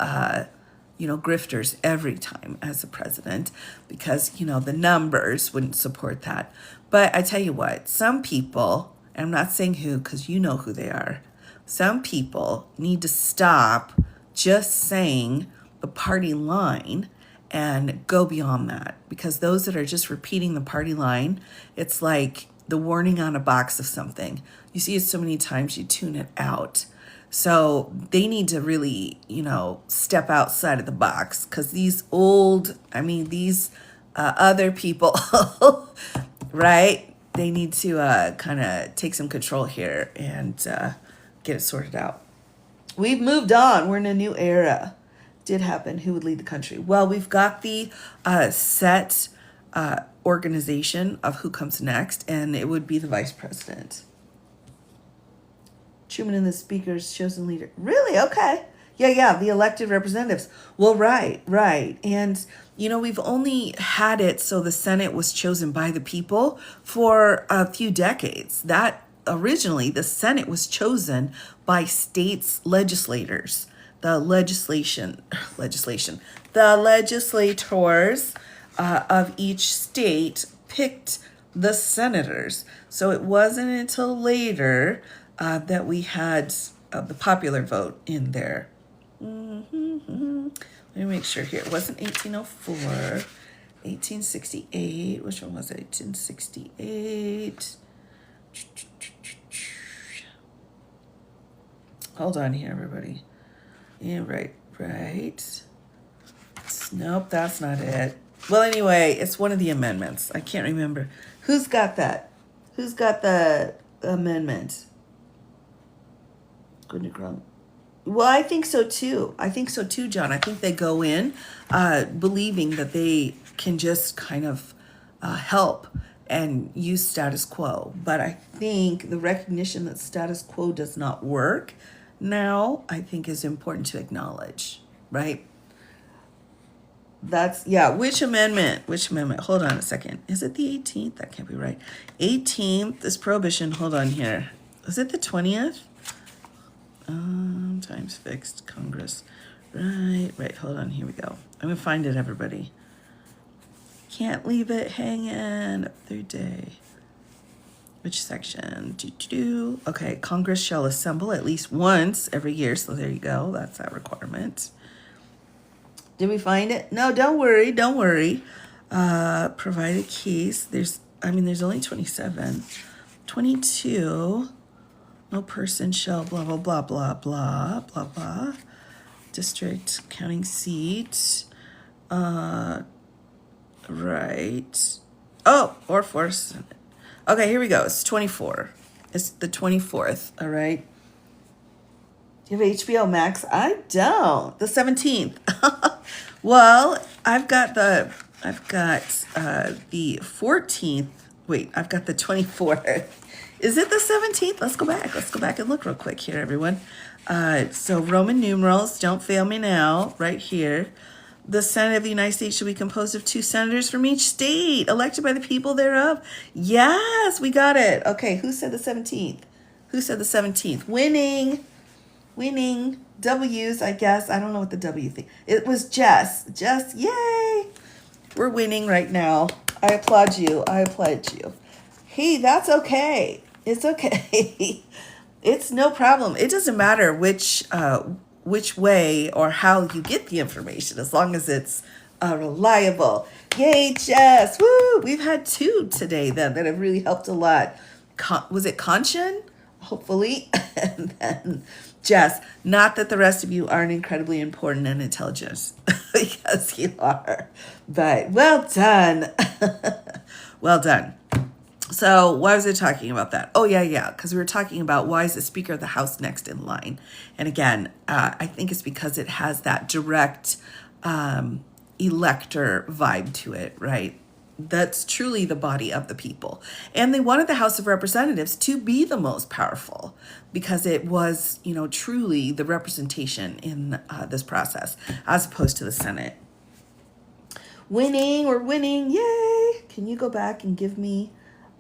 grifters every time as a president, because the numbers wouldn't support that. But I tell you what, some people, and I'm not saying who, because you know who they are, some people need to stop just saying the party line and go beyond that, because those that are just repeating the party line, it's like the warning on a box of something. You see it so many times, you tune it out. So they need to really, step outside of the box, because these other people, right? They need to kind of take some control here and get it sorted out. We've moved on. We're in a new era. Did happen. Who would lead the country? Well, we've got the set organization of who comes next, and it would be the vice president. Truman and the speaker's chosen leader. Really? Okay. Yeah, the elected representatives. Well, right. And, we've only had it so the Senate was chosen by the people for a few decades. That originally, the Senate was chosen by states' legislators. The legislators of each state picked the senators. So it wasn't until later that we had the popular vote in there. Let me make sure here. It wasn't 1804, 1868. Which one was it? 1868. Hold on here, everybody. Yeah, right. Nope, that's not it. Well, anyway, it's one of the amendments. I can't remember. Who's got that? Who's got the amendment? Well, I think so too, John. I think they go in believing that they can just kind of help and use status quo. But I think the recognition that status quo does not work now, I think, is important to acknowledge, right? Which amendment? Hold on a second. Is it the 18th? That can't be right. 18th is prohibition. Hold on here. Is it the 20th? Times fixed, Congress Right. Hold on. Here we go. I'm going to find it, everybody. Can't leave it hanging up through day. Which section? Okay, Congress shall assemble at least once every year. So there you go. That's that requirement. Did we find it? No, don't worry. Provide a case. There's only 27. 22. No person shall blah, blah, blah, blah, blah, blah, blah. District counting seat. Right. Oh, or force. Okay, here we go. It's 24. It's the 24th, all right? Do you have HBO Max? I don't. The 17th. Well, I've got the 14th. Wait, I've got the 24th. Is it the 17th? Let's go back and look real quick here, everyone. So Roman numerals, don't fail me now, right here. The Senate of the United States should be composed of 2 senators from each state, elected by the people thereof. Yes, we got it. Okay, who said the 17th? Winning. W's, I guess. I don't know what the W thing. It was Jess. Yay. We're winning right now. I applaud you. Hey, that's okay. It's okay. It's no problem. It doesn't matter which way or how you get the information, as long as it's reliable. Yay, Jess. Woo! We've had 2 today then that have really helped a lot. Was it Conscian? Hopefully. And then Jess. Not that the rest of you aren't incredibly important and intelligent. Yes, you are. But well done. Well done. So why was I talking about that? Oh, yeah. Because we were talking about why is the Speaker of the House next in line? And again, I think it's because it has that direct elector vibe to it, right? That's truly the body of the people. And they wanted the House of Representatives to be the most powerful because it was, truly the representation in this process as opposed to the Senate. We're winning. Yay. Can you go back and give me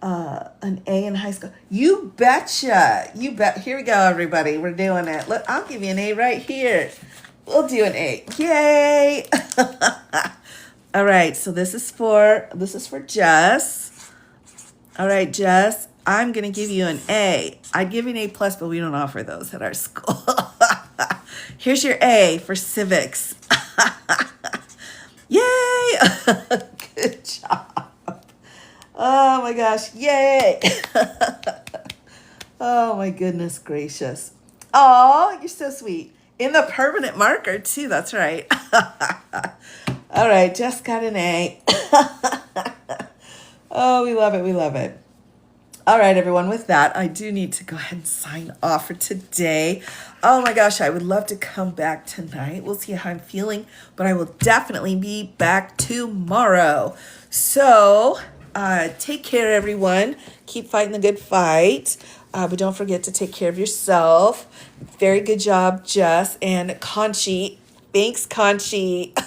an A in high school? You betcha. Here we go, everybody. We're doing it. Look, I'll give you an A right here. We'll do an A. Yay. All right. So this is for Jess. All right, Jess, I'm going to give you an A. I'd give you an A+, but we don't offer those at our school. Here's your A for civics. Yay. Good job. Oh my gosh, yay! Oh my goodness gracious. Oh, you're so sweet. In the permanent marker too, that's right. All right, just got an A. Oh, we love it. All right, everyone, with that, I do need to go ahead and sign off for today. Oh my gosh, I would love to come back tonight. We'll see how I'm feeling, but I will definitely be back tomorrow. So, take care, everyone. Keep fighting the good fight. But don't forget to take care of yourself. Very good job, Jess and Conchi. Thanks, Conchi.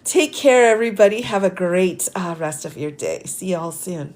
Take care, everybody. Have a great rest of your day. See y'all soon.